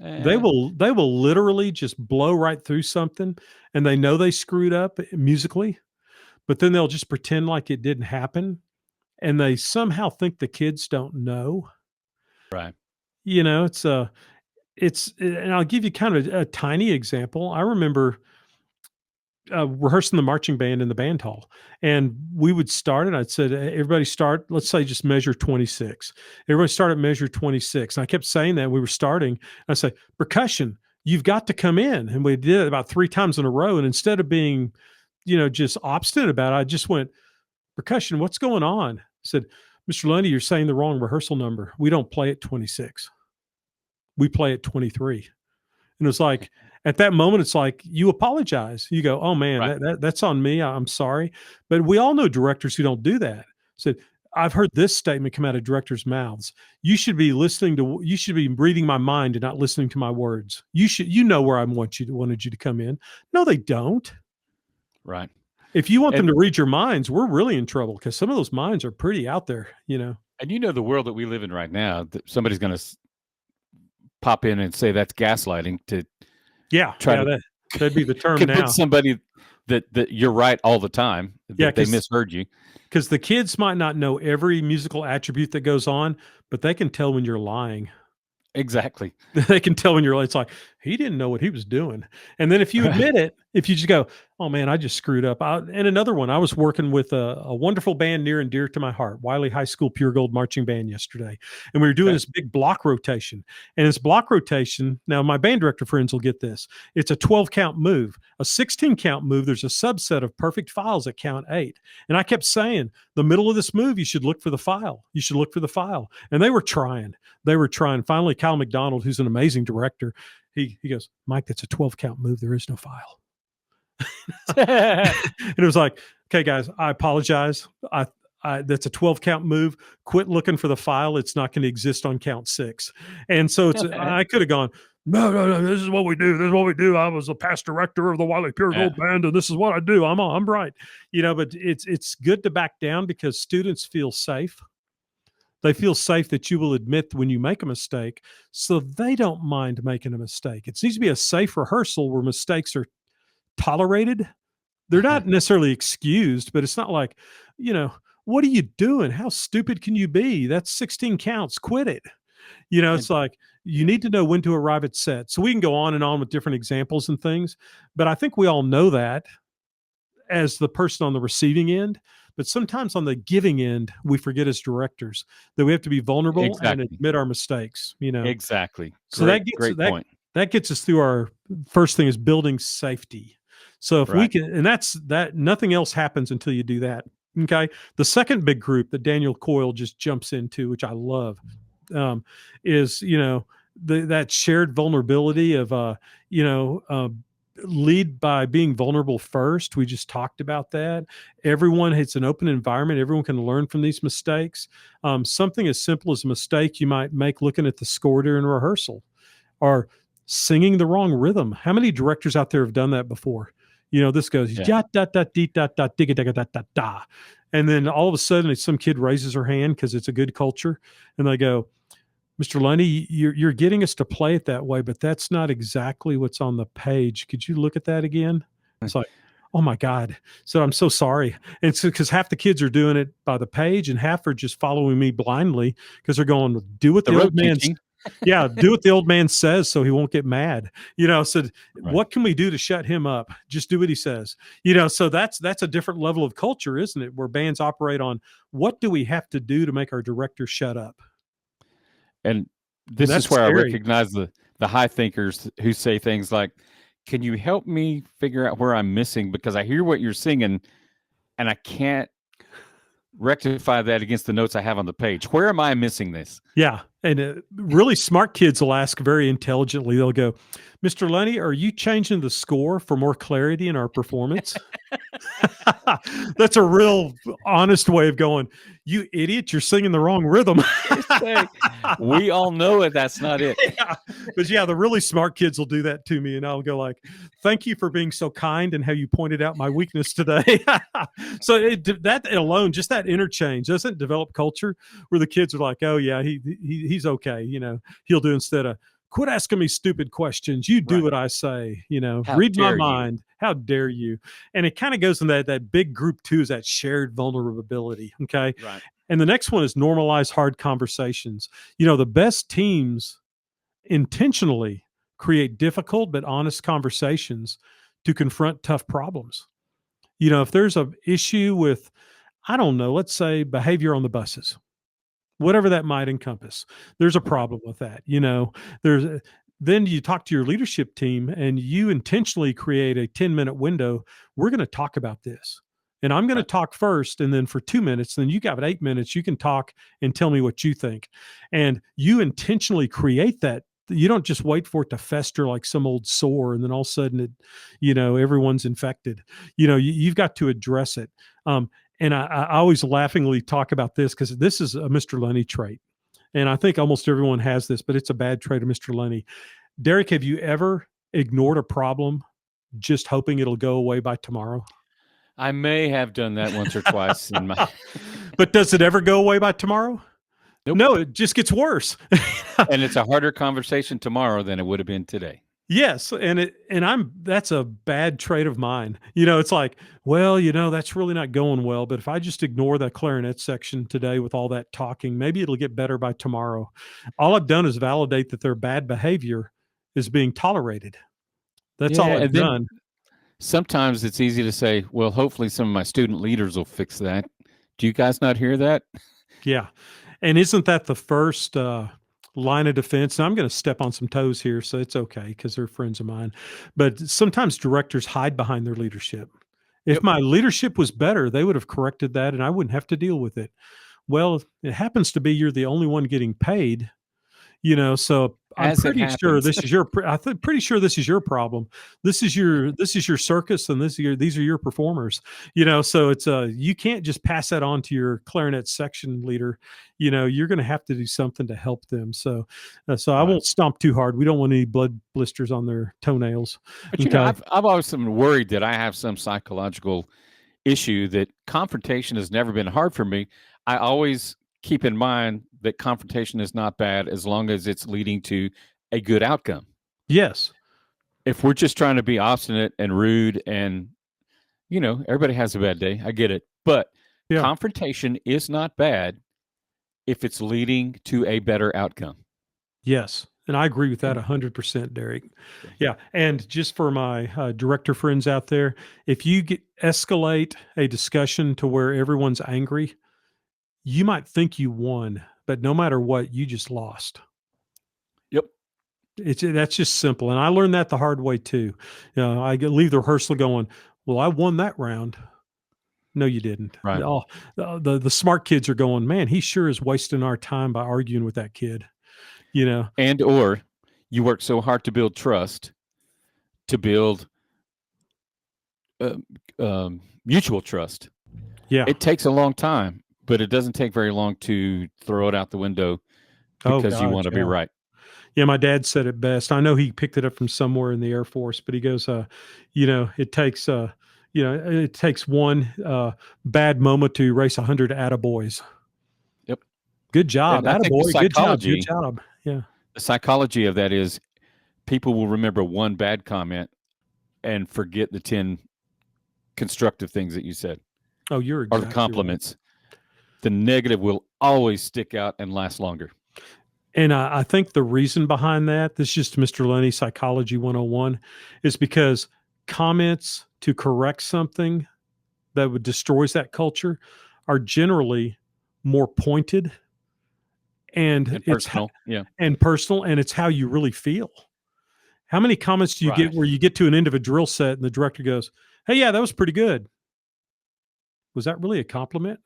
Uh, They will literally just blow right through something, and they know they screwed up musically, but then they'll just pretend like it didn't happen, and they somehow think the kids don't know. right. You know, and I'll give you kind of a tiny example. I remember rehearsing the marching band in the band hall, and we would start, and I'd said, everybody start, let's say just measure 26. Everybody start at measure 26. And I kept saying that we were starting. I say, percussion, you've got to come in. And we did it about 3 times in a row. And instead of being, just obstinate about it, I just went, percussion, what's going on? I said, Mr. Lundy, you're saying the wrong rehearsal number. We don't play at 26. We play at 23. And it's like, at that moment, it's like you apologize. You go, "Oh man, Right. that's on me. I'm sorry." But we all know directors who don't do that. Said, I've heard this statement come out of directors' mouths. You should be reading my mind and not listening to my words. You know where I wanted you to come in. No, they don't. Right. If you want them And to read your minds, we're really in trouble because some of those minds are pretty out there. the world that we live in right now, that somebody's going to pop in and say that's gaslighting to Yeah, try yeah, to that'd be the term convince now. somebody that you're right all the time, Yeah, that they misheard you. because the kids might not know every musical attribute that goes on, but they can tell when you're lying. Exactly. They can tell when you're, it's like, he didn't know what he was doing. And then if you Right. admit it, if you just go, oh man, I just screwed up. And another one, I was working with a wonderful band near and dear to my heart, Wiley High School Pure Gold Marching Band yesterday. And we were doing Okay. this big block rotation. And this block rotation, now my band director friends will get this. It's a 12 count move. A 16 count move, there's a subset of perfect files that count 8. And I kept saying, the middle of this move, you should look for the file. You should look for the file. And they were trying. They were trying. Finally, Kyle McDonald, who's an amazing director, he goes, Mike, that's a 12 count move. There is no file. And it was like, okay, guys, I apologize. That's a 12 count move. Quit looking for the file. It's not going to exist on count 6. And so I could have gone, no, this is what we do. This is what we do. I was a past director of the Wiley Pure Yeah. Gold Band, and this is what I do. I'm right. But it's good to back down because students feel safe. They feel safe that you will admit when you make a mistake, so they don't mind making a mistake. It needs to be a safe rehearsal where mistakes are tolerated. They're not necessarily excused, but it's not like, what are you doing? How stupid can you be? That's 16 counts. Quit it. And It's like you yeah. need to know when to arrive at set. So we can go on and on with different examples and things, but I think we all know that as the person on the receiving end. But sometimes on the giving end, we forget as directors that we have to be vulnerable and Exactly. admit our mistakes. Exactly. So Great, great point. that gets us through our first thing is building safety. So if we Right. can, and that's that, nothing else happens until you do that. Okay. The second big group that Daniel Coyle just jumps into, which I love, is that shared vulnerability of you know lead by being vulnerable first. We just talked about that. Everyone, it's an open environment. Everyone can learn from these mistakes. Something as simple as a mistake you might make looking at the score during rehearsal or singing the wrong rhythm. How many directors out there have done that before? This goes Yeah. ja da da dee da da digga digga da da da, and then all of a sudden some kid raises her hand because it's a good culture, and they go, Mr. Lundy, you're getting us to play it that way, but that's not exactly what's on the page. Could you look at that again? It's like, oh my God. So I'm so sorry. And so because half the kids are doing it by the page and half are just following me blindly because they're going, do what The the old road man's teaching. yeah, do what the old man says so he won't get mad. So Right. what can we do to shut him up? Just do what he says. So that's a different level of culture, isn't it? Where bands operate on what do we have to do to make our director shut up? And And this is that's where I scary. recognize the high thinkers who say things like, "Can you help me figure out where I'm missing? Because I hear what you're singing, and I can't rectify that against the notes I have on the page. Where am I missing this? Yeah. And really smart kids will ask very intelligently. They'll go, Mr. Lenny, are you changing the score for more clarity in our performance? That's a real honest way of going, you idiot, you're singing the wrong rhythm. We all know it. That's not it. Yeah. But yeah, the really smart kids will do that to me. And I'll go like, thank you for being so kind and how you pointed out my weakness today. So that alone, just that interchange doesn't develop culture where the kids are like, oh yeah, he's okay. He'll do instead of, quit asking me stupid questions. You do Right. what I say, How read my dare you? mind. How dare you? And it kind of goes in that big group too, is that shared vulnerability. Okay. Right. And the next one is normalize hard conversations. The best teams intentionally create difficult but honest conversations to confront tough problems. If there's an issue with, I don't know, let's say behavior on the buses, whatever that might encompass. There's a Right. problem with that. Then you talk to your leadership team and you intentionally create a 10-minute window. We're going to talk about this. And I'm going to Right. talk first. And then for 2 minutes, then you got 8 minutes, you can talk and tell me what you think. And you intentionally create that. You don't just wait for it to fester like some old sore and then all of a sudden everyone's infected. You've got to address it. And I always laughingly talk about this because this is a Mr. Lenny trait. And I think almost everyone has this, but it's a bad trait of Mr. Lenny. Derek, have you ever ignored a problem just hoping it'll go away by tomorrow? I may have done that once or twice in my. But does it ever go away by tomorrow? Nope. No, it just gets worse. And it's a harder conversation tomorrow than it would have been today. Yes, and that's a bad trait of mine. It's like, well, that's really not going well, but if I just ignore that clarinet section today with all that talking, maybe it'll get better by tomorrow. All I've done is validate that their bad behavior is being tolerated. That's all Yeah, I've and then done. sometimes it's easy to say, well, hopefully some of my student leaders will fix that. Do you guys not hear that? Yeah. And isn't that the first line of defense? And I'm going to step on some toes here, so it's okay because they're friends of mine. But sometimes directors hide behind their leadership. If Yep. my leadership was better, they would have corrected that and I wouldn't have to deal with it. Well, it happens to be you're the only one getting paid. So I'm As it pretty sure happens. this is your pretty sure this is your problem. This is your circus and these are your performers. So it's you can't just pass that on to your clarinet section leader. You're going to have to do something to help them. So I Right. won't stomp too hard. We don't want any blood blisters on their toenails. But Okay. I've always been worried that I have some psychological issue that confrontation has never been hard for me. I always keep in mind that confrontation is not bad as long as it's leading to a good outcome. Yes. If we're just trying to be obstinate and rude and everybody has a bad day, I get it. But Yeah. confrontation is not bad if it's leading to a better outcome. Yes. And I agree with that And 100%, Derek. okay. Yeah. And just for my director friends out there, if you escalate a discussion to where everyone's angry, you might think you won, but no matter what, you just lost. Yep. That's just simple. And I learned that the hard way too. Leave the rehearsal going, well, I won that round. No, you didn't. Right. The smart kids are going, man, he sure is wasting our time by arguing with that kid. You know, And or you work so hard to build trust, to build uh, mutual trust. yeah. It takes a long time, but it doesn't take very long to throw it out the window Oh because you gosh, want to be yeah. right. Yeah, my dad said it best. I know he picked it up from somewhere in the Air Force, but he goes, it takes one bad moment to erase 100 attaboys. Yep. Good job, And I think attaboy. Good job. Good job. Yeah. the psychology of that is people will remember one bad comment and forget the 10 constructive things that you said Oh, you're or the exactly right. compliments. The negative will always stick out and last longer. And I think the reason behind that, this is just Mr. Lenny Psychology 101, is because comments to correct something that would destroys that culture are generally more pointed and And personal. Yeah. and personal, and it's how you really feel. How many comments do you get Right. where you get to an end of a drill set and the director goes, "Hey, yeah, that was pretty good." Was that really a compliment?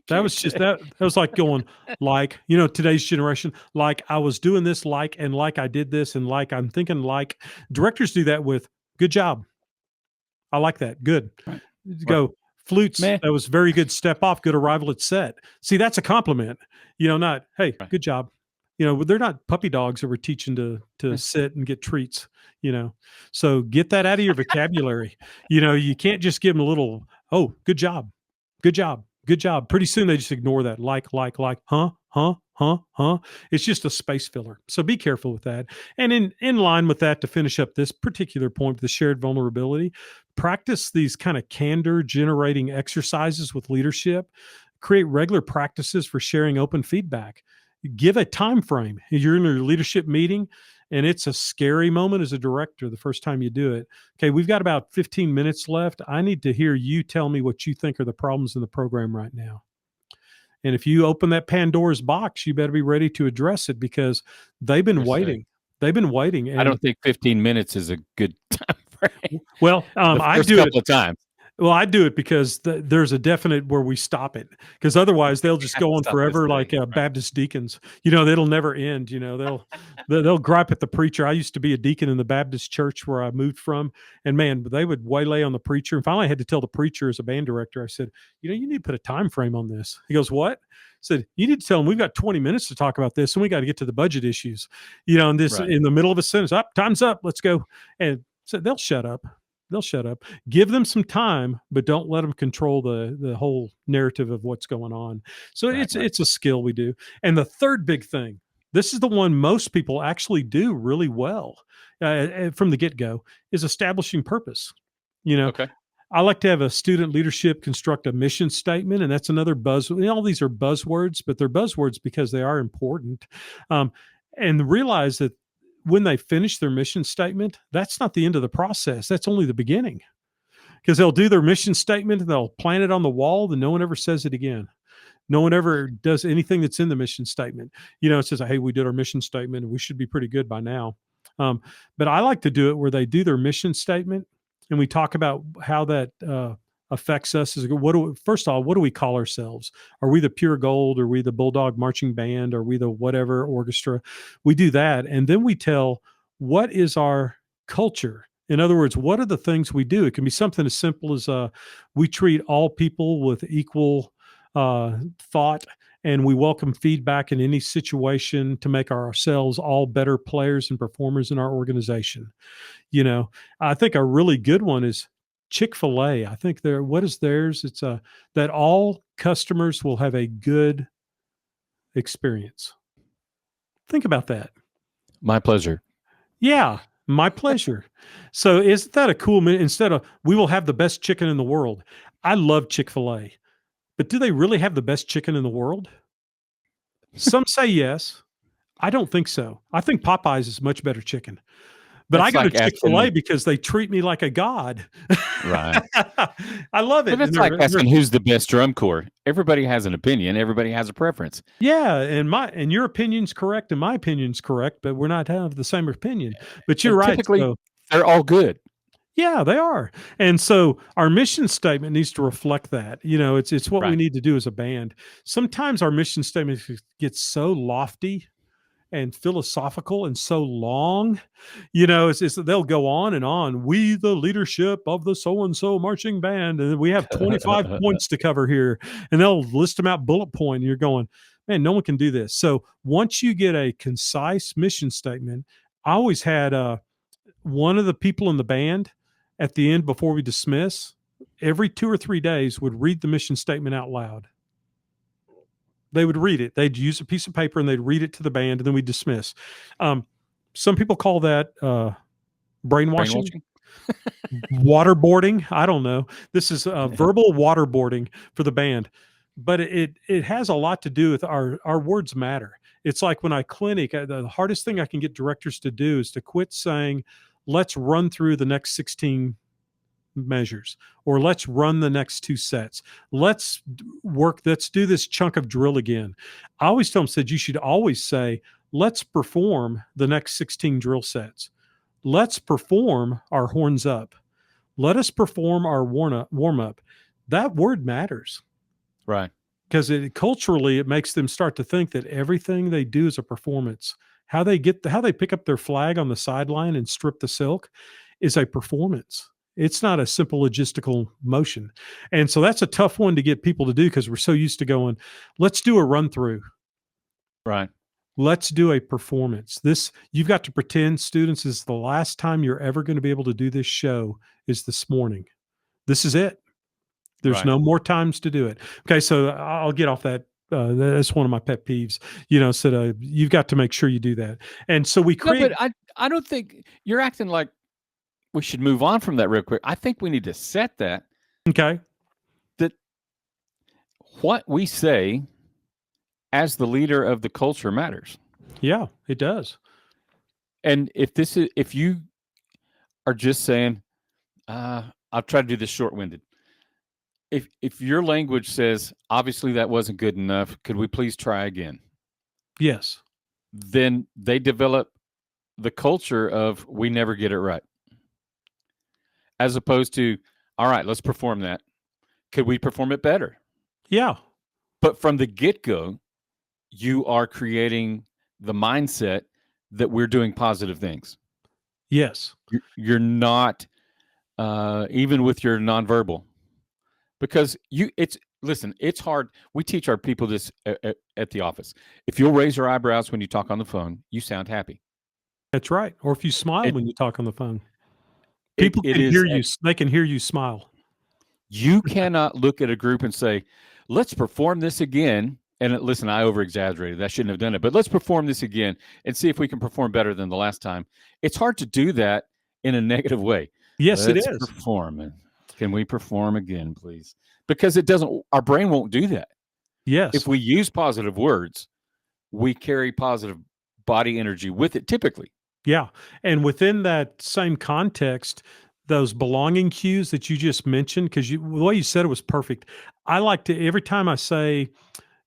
That Can't was just say. that was like going, like, today's generation, like I was doing this, like, and like I did this, and like I'm thinking, like directors do that with good job. I like that. Good. Right. Right. Go flutes. Man. That was very good. Step off. Good arrival at set. See, that's a compliment. Not hey, Right. good job. They're not puppy dogs that we're teaching to Yeah. sit and get treats. So get that out of your vocabulary. You can't just give them a little. Oh, good job, good job, good job. Pretty soon they just ignore that. Like, huh, huh, huh, huh. It's just a space filler. So be careful with that. And in line with that, to finish up this particular point, the shared vulnerability, practice these kind of candor generating exercises with leadership. Create regular practices for sharing open feedback. Give a time frame. You're in your leadership meeting and it's a scary moment as a director the first time you do it. Okay, we've got about 15 minutes left. I need to hear you tell me what you think are the problems in the program right now. And if you open that Pandora's box, you better be ready to address it because they've been Yes, sir. waiting. They've been waiting. I And don't think 15 minutes is a good time frame. well, The I first do it. couple of times. Well, I do it because there's a definite where we stop it, because otherwise they'll We just have go to on stop this forever thing. like Right. Baptist deacons. They'll never end. They'll gripe at the preacher. I used to be a deacon in the Baptist church where I moved from, and man, they would waylay on the preacher. And finally, I had to tell the preacher as a band director. I said, you need to put a time frame on this. He goes, what? I said, you need to tell them we've got 20 minutes to talk about this, and we got to get to the budget issues. And this Right. in the middle of a sentence, up, time's up, let's go. And so they'll shut up. They'll shut up. Give them some time, but don't let them control the whole narrative of what's going on. So Right. it's Right. it's a skill we do. And the third big thing, this is the one most people actually do really well from the get go, is establishing purpose. You know, Okay. I like to have a student leadership construct a mission statement, and that's another buzz. All these are buzzwords, but they're buzzwords because they are important. Um, and realize that when they finish their mission statement, that's not the end of the process. That's only the beginning, because they'll do their mission statement and they'll plant it on the wall, and no one ever says it again. No one ever does anything that's in the mission statement. It says, hey, we did our mission statement and we should be pretty good by now. Um, but I like to do it where they do their mission statement and we talk about how that affects us. First of all, what do we call ourselves? Are we the Pure Gold? Are we the Bulldog Marching Band? Are we the whatever orchestra? We do that. And then we tell what is our culture. In other words, what are the things we do? It can be something as simple as we treat all people with equal thought, and we welcome feedback in any situation to make ourselves all better players and performers in our organization. I think a really good one is Chick-fil-A. I think what is theirs? It's that all customers will have a good experience. Think about that. My pleasure. Yeah, my pleasure. So isn't that a cool instead of we will have the best chicken in the world. I love Chick-fil-A. But do they really have the best chicken in the world? Some say yes. I don't think so. I think Popeyes is much better chicken. But I That's go to like Chick-fil-A asking. because they treat me like a god. Right. I love But it. And it's like asking who's the best drum corps. Everybody has an opinion. Everybody has a preference. yeah, and your opinion's correct and my opinion's correct, but we're not have the same opinion. But you're And right. typically, So they're all good. yeah, they are. And so our mission statement needs to reflect that. It's what we Right. need to do as a band. Sometimes our mission statement gets so lofty and philosophical and so long, they'll go on and on. We, the leadership of the so and so marching band, and we have 25 points to cover here, and they'll list them out bullet point. And you're going, man, no one can do this. So once you get a concise mission statement, I always had one of the people in the band at the end before we dismiss every 2 or 3 days would read the mission statement out loud. They would read it. They'd use a piece of paper and they'd read it to the band, and then we dismiss. Some people call that brainwashing, Brainwashing. waterboarding. I don't know. This is verbal waterboarding for the band, but it has a lot to do with our words matter. It's like when I clinic, the hardest thing I can get directors to do is to quit saying, "Let's run through the next 16 measures," or "Let's run the next 2 sets. Let's do this chunk of drill again." I always tell them, said, you should always say, "Let's perform the next 16 drill sets. Let's perform our horns up. Let us perform our warm up." that word matters Right. because culturally it makes them start to think that everything they do is a performance. How they pick up their flag on the sideline and strip the silk is a performance. It's not a simple logistical motion. And so that's a tough one to get people to do because we're so used to going, let's do a run through. Right. Let's do a performance. This you've got to pretend, students, is the last time you're ever going to be able to do this show is this morning. This is it. There's Right. no more times to do it. Okay, so I'll get off that. That's one of my pet peeves. So you've got to make sure you do that. And so we No, but create. I don't think you're acting like we should move on from that real quick. I think we need to set Okay, that what we say as the leader of the culture matters. yeah, it does. And if you are just saying, I'll try to do this short-winded. If your language says, obviously that wasn't good enough, could we please try again? Yes, Then they develop the culture of we never get it right. As opposed to, all right, let's perform that. Could we perform it better? yeah, But from the get-go, you are creating the mindset that we're doing positive things. yes, You're not, even with your nonverbal, because listen, it's hard. We teach our people this at the office. If you'll raise your eyebrows when you talk on the phone, you sound happy. that's right. Or if you smile It when you talk on the phone, it, people it can is. hear you. They can hear you smile. You cannot look at a group and say, "Let's perform this again." And listen, I over exaggerated. I shouldn't have done it, but let's perform this again and see if we can perform better than the last time. It's hard to do that in a negative way. Yes, it Let's is. perform. Can we perform again, please? Because it doesn't. Our brain won't do that. Yes, If we use positive words, we carry positive body energy with it. Typically, yeah. And within that same context, those belonging cues that you just mentioned, because the way you said it was perfect. I like to, every time I say,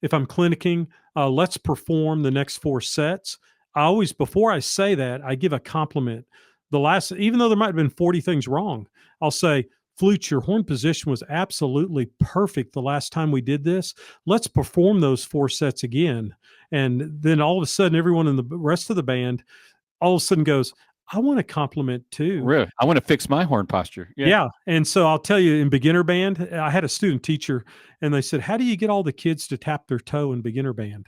if I'm clinicking, let's perform the next 4 sets. I always, before I say that, I give a compliment. Even though there might have been 40 things wrong, I'll say, Flute, your horn position was absolutely perfect the last time we did this. Let's perform those 4 sets again. And then all of a sudden, everyone in the rest of the band all of a sudden goes, I want a compliment too. really, I want to fix my horn posture. Yeah, Yeah. And so I'll tell you, in beginner band, I had a student teacher and they said, how do you get all the kids to tap their toe in beginner band?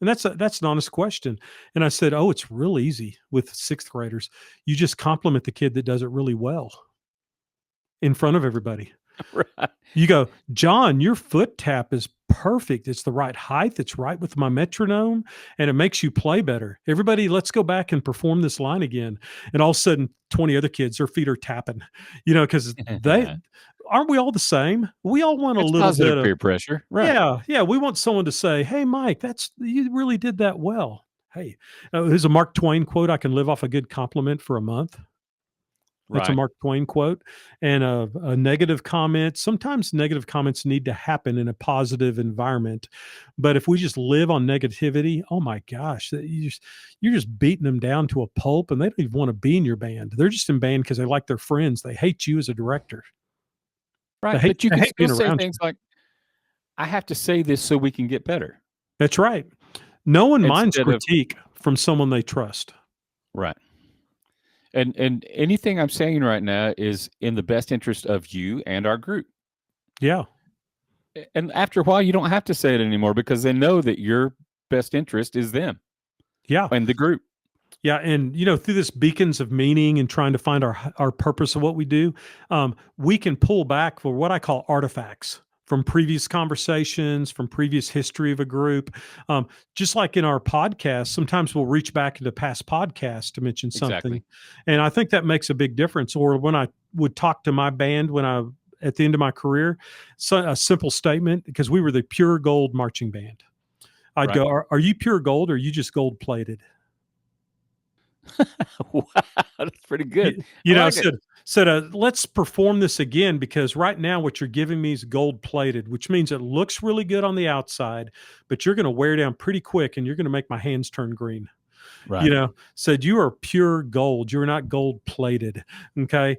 And that's an honest question. And I said, oh, it's real easy with sixth graders. You just compliment the kid that does it really well in front of everybody. right. You go, John, your foot tap is perfect. It's the right height. It's right with my metronome, and it makes you play better. Everybody, let's go back and perform this line again. And all of a sudden, 20 other kids, their feet are tapping, because they aren't we all the same? We all want a It's little positive bit of, peer pressure. Right. yeah, yeah. We want someone to say, hey, Mike, you really did that well. Hey, there's a Mark Twain quote. I can live off a good compliment for a month. That's a Right. Mark Twain quote. And a negative comment, sometimes negative comments need to happen in a positive environment. But if we just live on negativity, oh my gosh, you're just beating them down to a pulp and they don't even want to be in your band. They're just in band because they like their friends. They hate you as a director. Right. But you They can hate still being say around things you. like, I have to say this so we can get better. That's right. No one minds Instead of critique from someone they trust. right. And anything I'm saying right now is in the best interest of you and our group. Yeah. And after a while, you don't have to say it anymore because they know that your best interest is them Yeah. and the group. Yeah, and through this beacons of meaning and trying to find our purpose of what we do, we can pull back for what I call artifacts from previous conversations, from previous history of a group. Just like in our podcast, sometimes we'll reach back into past podcasts to mention something, Exactly. and I think that makes a big difference. Or when I would talk to my band at the end of my career, a simple statement, because we were the pure gold marching band. I'd Right. go, are you pure gold or are you just gold plated? Wow, that's pretty good. You, I you know, like it. said, let's perform this again because right now what you're giving me is gold plated, which means it looks really good on the outside, but you're going to wear down pretty quick and you're going to make my hands turn green. Right. Said you are pure gold. You're not gold plated. Okay.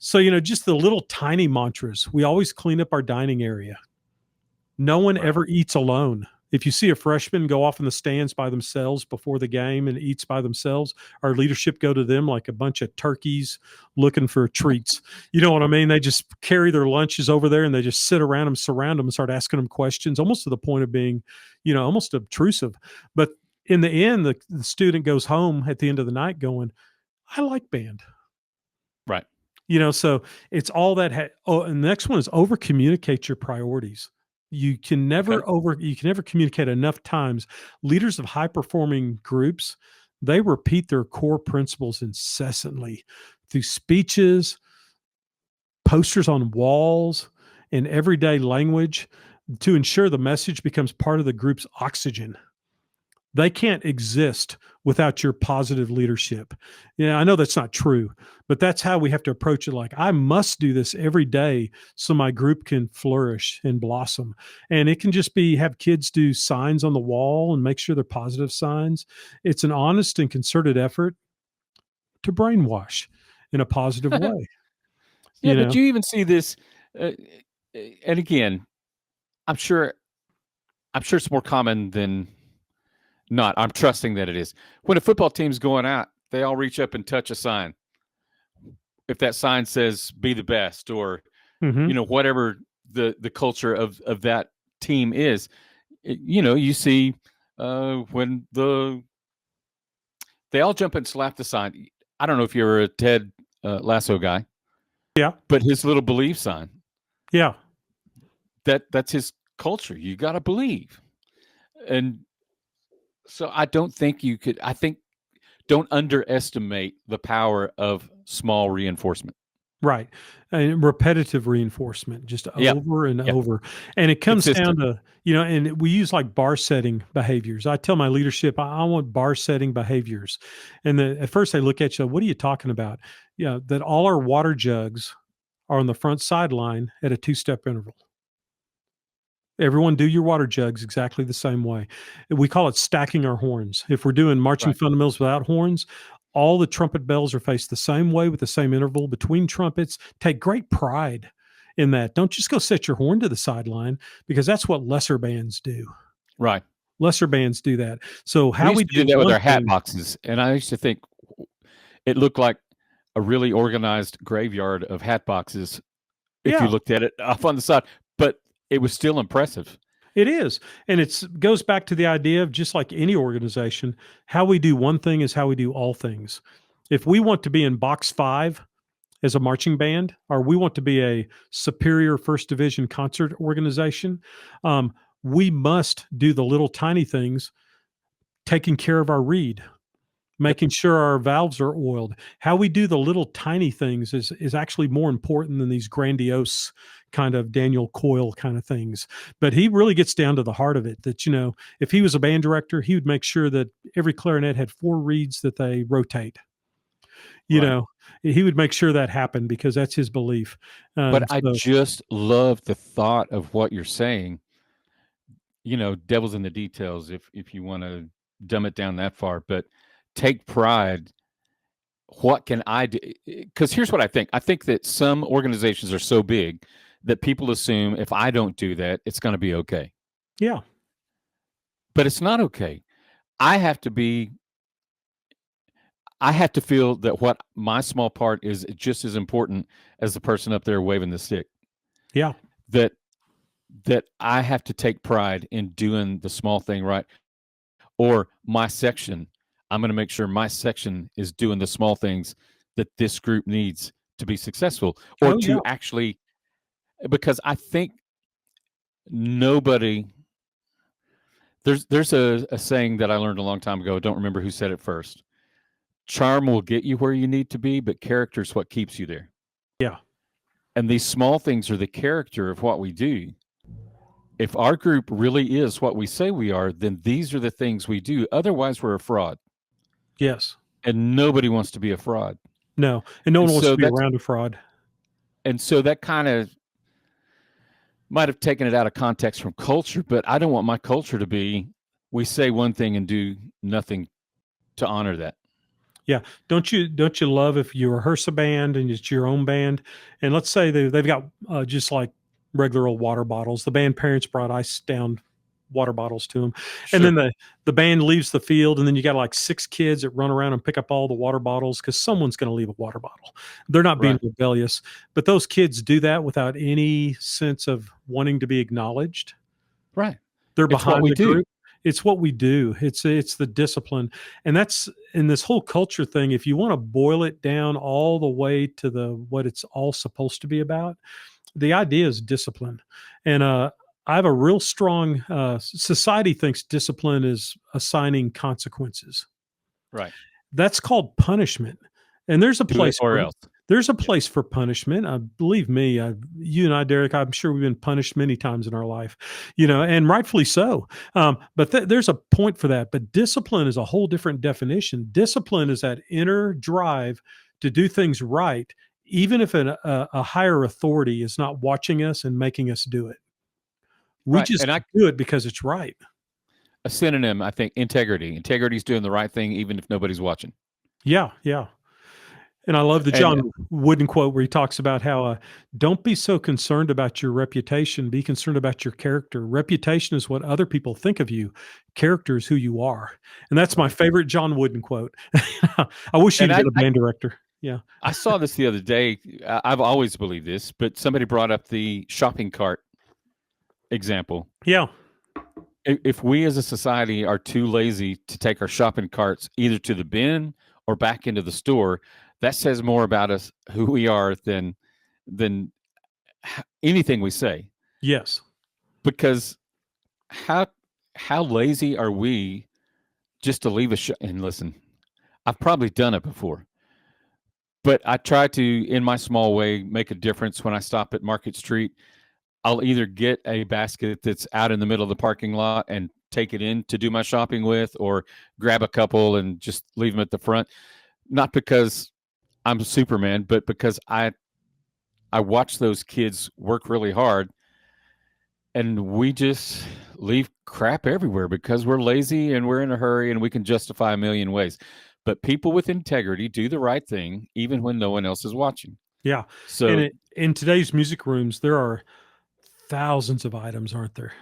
So, just the little tiny mantras. We always clean up our dining area. No one Right. ever eats alone. If you see a freshman go off in the stands by themselves before the game and eats by themselves, our leadership go to them like a bunch of turkeys looking for treats. You know what I mean? They just carry their lunches over there and they just sit around them, surround them, and start asking them questions, almost to the point of being, almost obtrusive. But in the end, the student goes home at the end of the night going, I like band. Right. So it's all that. And the next one is over communicate your priorities. Okay. You can never communicate enough times. Leaders of high performing groups, they repeat their core principles incessantly through speeches, posters on walls, and everyday language to ensure the message becomes part of the group's oxygen. They can't exist without your positive leadership. Yeah, I know that's not true, but that's how we have to approach it. Like, I must do this every day so my group can flourish and blossom. And it can just be have kids do signs on the wall and make sure they're positive signs. It's an honest and concerted effort to brainwash in a positive way, Yeah, you but know? you even see this, uh, and again, I'm sure I'm sure it's more common than not. I'm trusting that it is. When a football team's going out, they all reach up and touch a sign. If that sign says "Be the best" or Hmm. whatever the culture of that team is, you see when they all jump and slap the sign. I don't know if you're a Ted Lasso guy, Yeah. but his little believe sign Yeah. that's his culture. You got to believe, and so I don't think you could. I think don't underestimate the power of small reinforcement. Right. And repetitive reinforcement just Yeah, over and yeah, over. And it comes down consistent. to, and we use like bar setting behaviors. I tell my leadership, I want bar setting behaviors. And at first they look at you, what are you talking about? Yeah, that all our water jugs are on the front sideline at a two-step interval. Everyone do your water jugs exactly the same way. We call it stacking our horns. If we're doing marching Right, fundamentals without horns, all the trumpet bells are faced the same way with the same interval between trumpets. Take great pride in that. Don't just go set your horn to the sideline because that's what lesser bands do. right. Lesser bands do that. So We how used we to do do that with one our hat thing, boxes, and I used to think it looked like a really organized graveyard of hat boxes if you yeah, looked at it off on the side, but it was still impressive. it is. And it goes back to the idea of just like any organization, how we do one thing is how we do all things. If we want to be in box 5 as a marching band, or we want to be a superior first division concert organization, we must do the little tiny things, taking care of our reed, Yep. making sure our valves are oiled. How we do the little tiny things is actually more important than these grandiose kind of Daniel Coyle kind of things. But he really gets down to the heart of it that, if he was a band director, he would make sure that every clarinet had 4 reeds that they rotate. you Right. know he would make sure that happened because that's his belief. But I So just love the thought of what you're saying. Devil's in the details if you want to dumb it down that far, but take pride. What can I do? Because here's what I think. I think that some organizations are so big that people assume if I don't do that, it's going to be okay. yeah, But it's not okay. I have to be I have to feel that what my small part is just as important as the person up there waving the stick. yeah, That that I have to take pride in doing the small thing right. Or my section, I'm going to make sure my section is doing the small things that this group needs to be successful or oh yeah, to actually, because I think nobody, there's a saying that I learned a long time ago. I don't remember who said it first. Charm will get you where you need to be, but character is what keeps you there. yeah, And these small things are the character of what we do. If our group really is what we say we are, then these are the things we do. Otherwise, we're a fraud. yes, And nobody wants to be a fraud. no, and no And one wants so to be that's around a fraud. and so that kind of might have taken it out of context from culture, but I don't want my culture to be we say one thing and do nothing to honor that. Yeah. Don't you love if you rehearse a band and it's your own band, and let's say they've got just like regular old water bottles. The band parents brought ice down water bottles to them, and then Sure. the band leaves the field, and then you got like six kids that run around and pick up all the water bottles because someone's going to leave a water bottle. They're not being Right. rebellious, but those kids do that without any sense of wanting to be acknowledged. Right. They're It's what behind we the do. group. It's what we do. It's the discipline, and that's in this whole culture thing. If you want to boil it down all the way to the what it's all supposed to be about, the idea is discipline. And I have a real strong society thinks discipline is assigning consequences. Right. That's called punishment. And Do it or else. there's a Yeah. place for punishment. Believe me, you and I, Derek, I'm sure we've been punished many times in our life, and rightfully so. But there's a point for that. But discipline is a whole different definition. Discipline is that inner drive to do things right, even if a higher authority is not watching us and making us do it. We Right. just And I do it because it's right. a synonym, I think, integrity. Integrity is doing the right thing even if nobody's watching. Yeah, yeah. And I love the And John Wooden quote where he talks about how don't be so concerned about your reputation, be concerned about your character. Reputation is what other people think of you, character is who you are. And that's my right. favorite John Wooden quote. I wish he'd And have I, been a I band director. Yeah. I saw this the other day. I've always believed this, but somebody brought up the shopping cart example. Yeah. If we as a society are too lazy to take our shopping carts either to the bin or back into the store, that says more about us, who we are, than anything we say. Yes. Because how how lazy are we just to leave a and listen? I've probably done it before, but I try to, in my small way, make a difference when I stop at Market Street. I'll either get a basket that's out in the middle of the parking lot and take it in to do my shopping with, or grab a couple and just leave them at the front. Not because I'm Superman, but because I watch those kids work really hard, and we just leave crap everywhere because we're lazy and we're in a hurry and we can justify a million ways. But people with integrity do the right thing even when no one else is watching. Yeah. And So in today's music rooms, there are thousands of items, aren't there?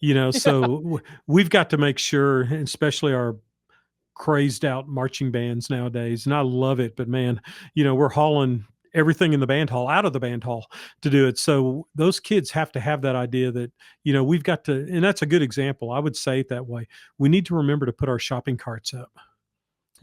yeah, So we've got to make sure, and especially our crazed out marching bands nowadays, and I love it. But man, we're hauling everything in the band hall out of the band hall to do it. So those kids have to have that idea that we've got to, and that's a good example. I would say it that way. We need to remember to put our shopping carts up.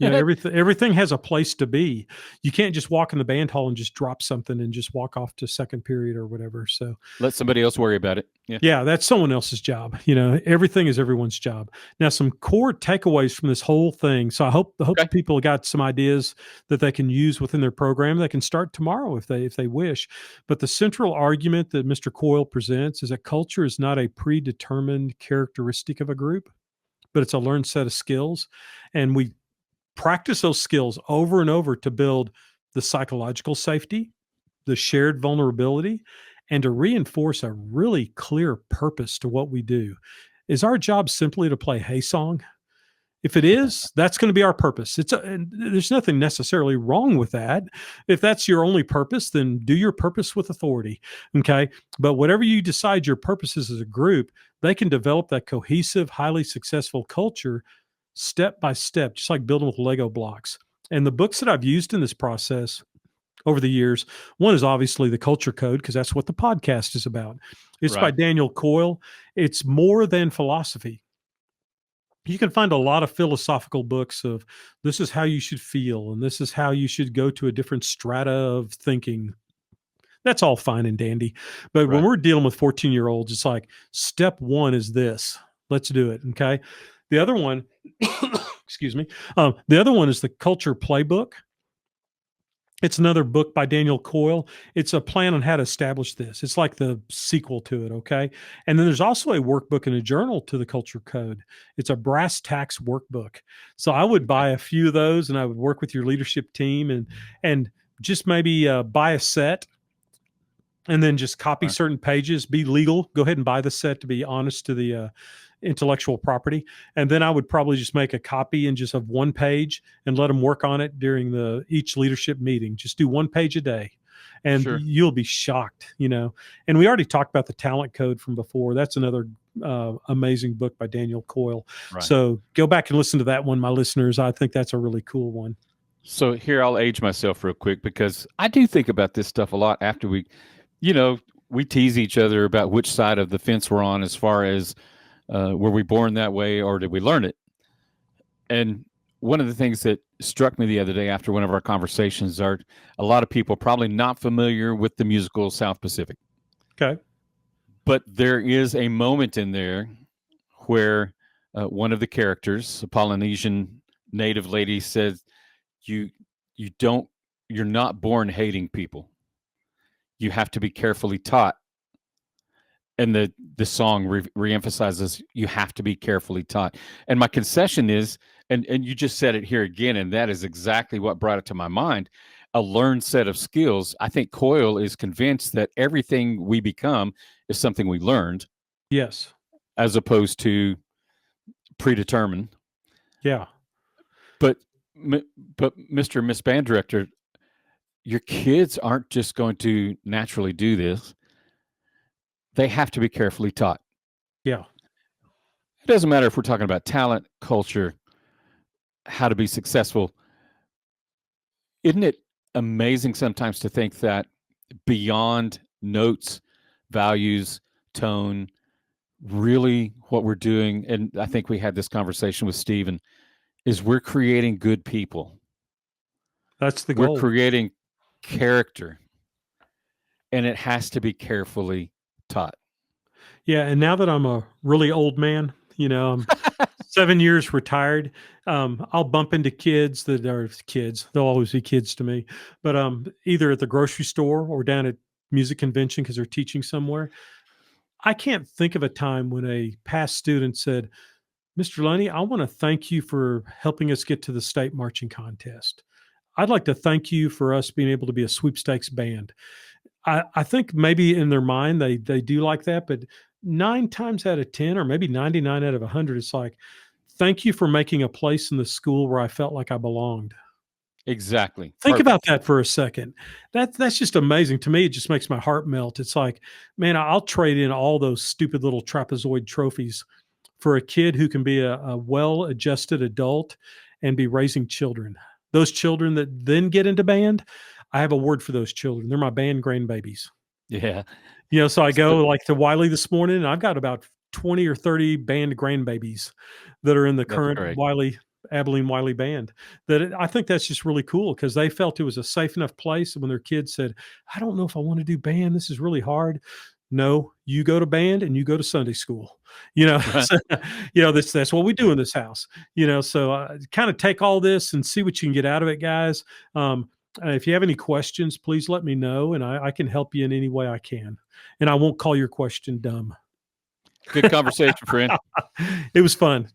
Everything has a place to be. You can't just walk in the band hall and just drop something and just walk off to second period or whatever. So let somebody else worry about it. Yeah. yeah, that's someone else's job. Everything is everyone's job. Now, some core takeaways from this whole thing. So I hope Okay. people got some ideas that they can use within their program. They can start tomorrow if they wish. But the central argument that Mr. Coyle presents is that culture is not a predetermined characteristic of a group, but it's a learned set of skills, and we practice those skills over and over to build the psychological safety, the shared vulnerability, and to reinforce a really clear purpose to what we do. Is our job simply to play Hey Song? If it is, that's going to be our purpose. And there's nothing necessarily wrong with that. If that's your only purpose, then do your purpose with authority. Okay. But whatever you decide your purpose is as a group, they can develop that cohesive, highly successful culture step by step, just like building with Lego blocks. And the books that I've used in this process over the years. One is obviously The Culture Code, because that's what the podcast is about. It's by Right. Daniel Coyle. It's more than philosophy. You can find a lot of philosophical books of this is how you should feel, and this is how you should go to a different strata of thinking. That's all fine and dandy. But when Right. we're dealing with 14-year-olds, it's like step one is this. Let's do it. Okay. The other one, excuse me. The other one is the Culture Playbook. It's another book by Daniel Coyle. It's a plan on how to establish this. It's like the sequel to it, okay? And then there's also a workbook and a journal to the Culture Code. It's a brass tacks workbook. So I would Okay. buy a few of those, and I would work with your leadership team and just maybe buy a set and then just copy Right. certain pages. Be legal. Go ahead and buy the set to be honest to the intellectual property. And then I would probably just make a copy and just have one page and let them work on it during each leadership meeting. Just do one page a day. And Sure. you'll be shocked, And we already talked about the talent code from before. That's another amazing book by Daniel Coyle. Right. So go back and listen to that one, my listeners. I think that's a really cool one. So here I'll age myself real quick because I do think about this stuff a lot after you know, we tease each other about which side of the fence we're on as far as were we born that way or did we learn it? And one of the things that struck me the other day after one of our conversations are a lot of people probably not familiar with the musical South Pacific. Okay. But there is a moment in there where one of the characters, a Polynesian native lady, says, "You, you don't, you're not born hating people. You have to be carefully taught." And the song reemphasizes you have to be carefully taught. And my concession is, and you just said it here again, and that is exactly what brought it to my mind. A learned set of skills. I think Coyle is convinced that everything we become is something we learned, Yes. as opposed to predetermined. Yeah. But but Mr. and Miss Band Director, your kids aren't just going to naturally do this. They have to be carefully taught. Yeah. It doesn't matter if we're talking about talent, culture, how to be successful. Isn't it amazing sometimes to think that beyond notes, values, tone, really what we're doing, and I think we had this conversation with Steven, is we're creating good people. That's the We're goal. creating character, and it has to be carefully taught. Yeah. And now that I'm a really old man, I'm 7 years retired. I'll bump into kids that are kids. They'll always be kids to me, but either at the grocery store or down at music convention because they're teaching somewhere. I can't think of a time when a past student said, "Mr. Lunny, I want to thank you for helping us get to the state marching contest. I'd like to thank you for us being able to be a sweepstakes band." I think maybe in their mind they do like that, but 9 times out of 10, or maybe 99 out of 100, it's like, "Thank you for making a place in the school where I felt like I belonged." Exactly. Think about Perfect. that for a second. That's just amazing to me. It just makes my heart melt. It's like, man, I'll trade in all those stupid little trapezoid trophies for a kid who can be a well-adjusted adult and be raising children. Those children that then get into band, I have a word for those children. They're my band grandbabies. Yeah. So I So, go like to Wiley this morning, and I've got about 20 or 30 band grandbabies that are in the that's current great. Abilene Wiley band. I think that's just really cool because they felt it was a safe enough place. When their kids said, "I don't know if I want to do band. This is really hard." No, you go to band and you go to Sunday school. Right. So, that's what we do in this house. So kind of take all this and see what you can get out of it, guys. If you have any questions, please let me know, and I can help you in any way I can. And I won't call your question dumb. Good conversation, friend. It was fun.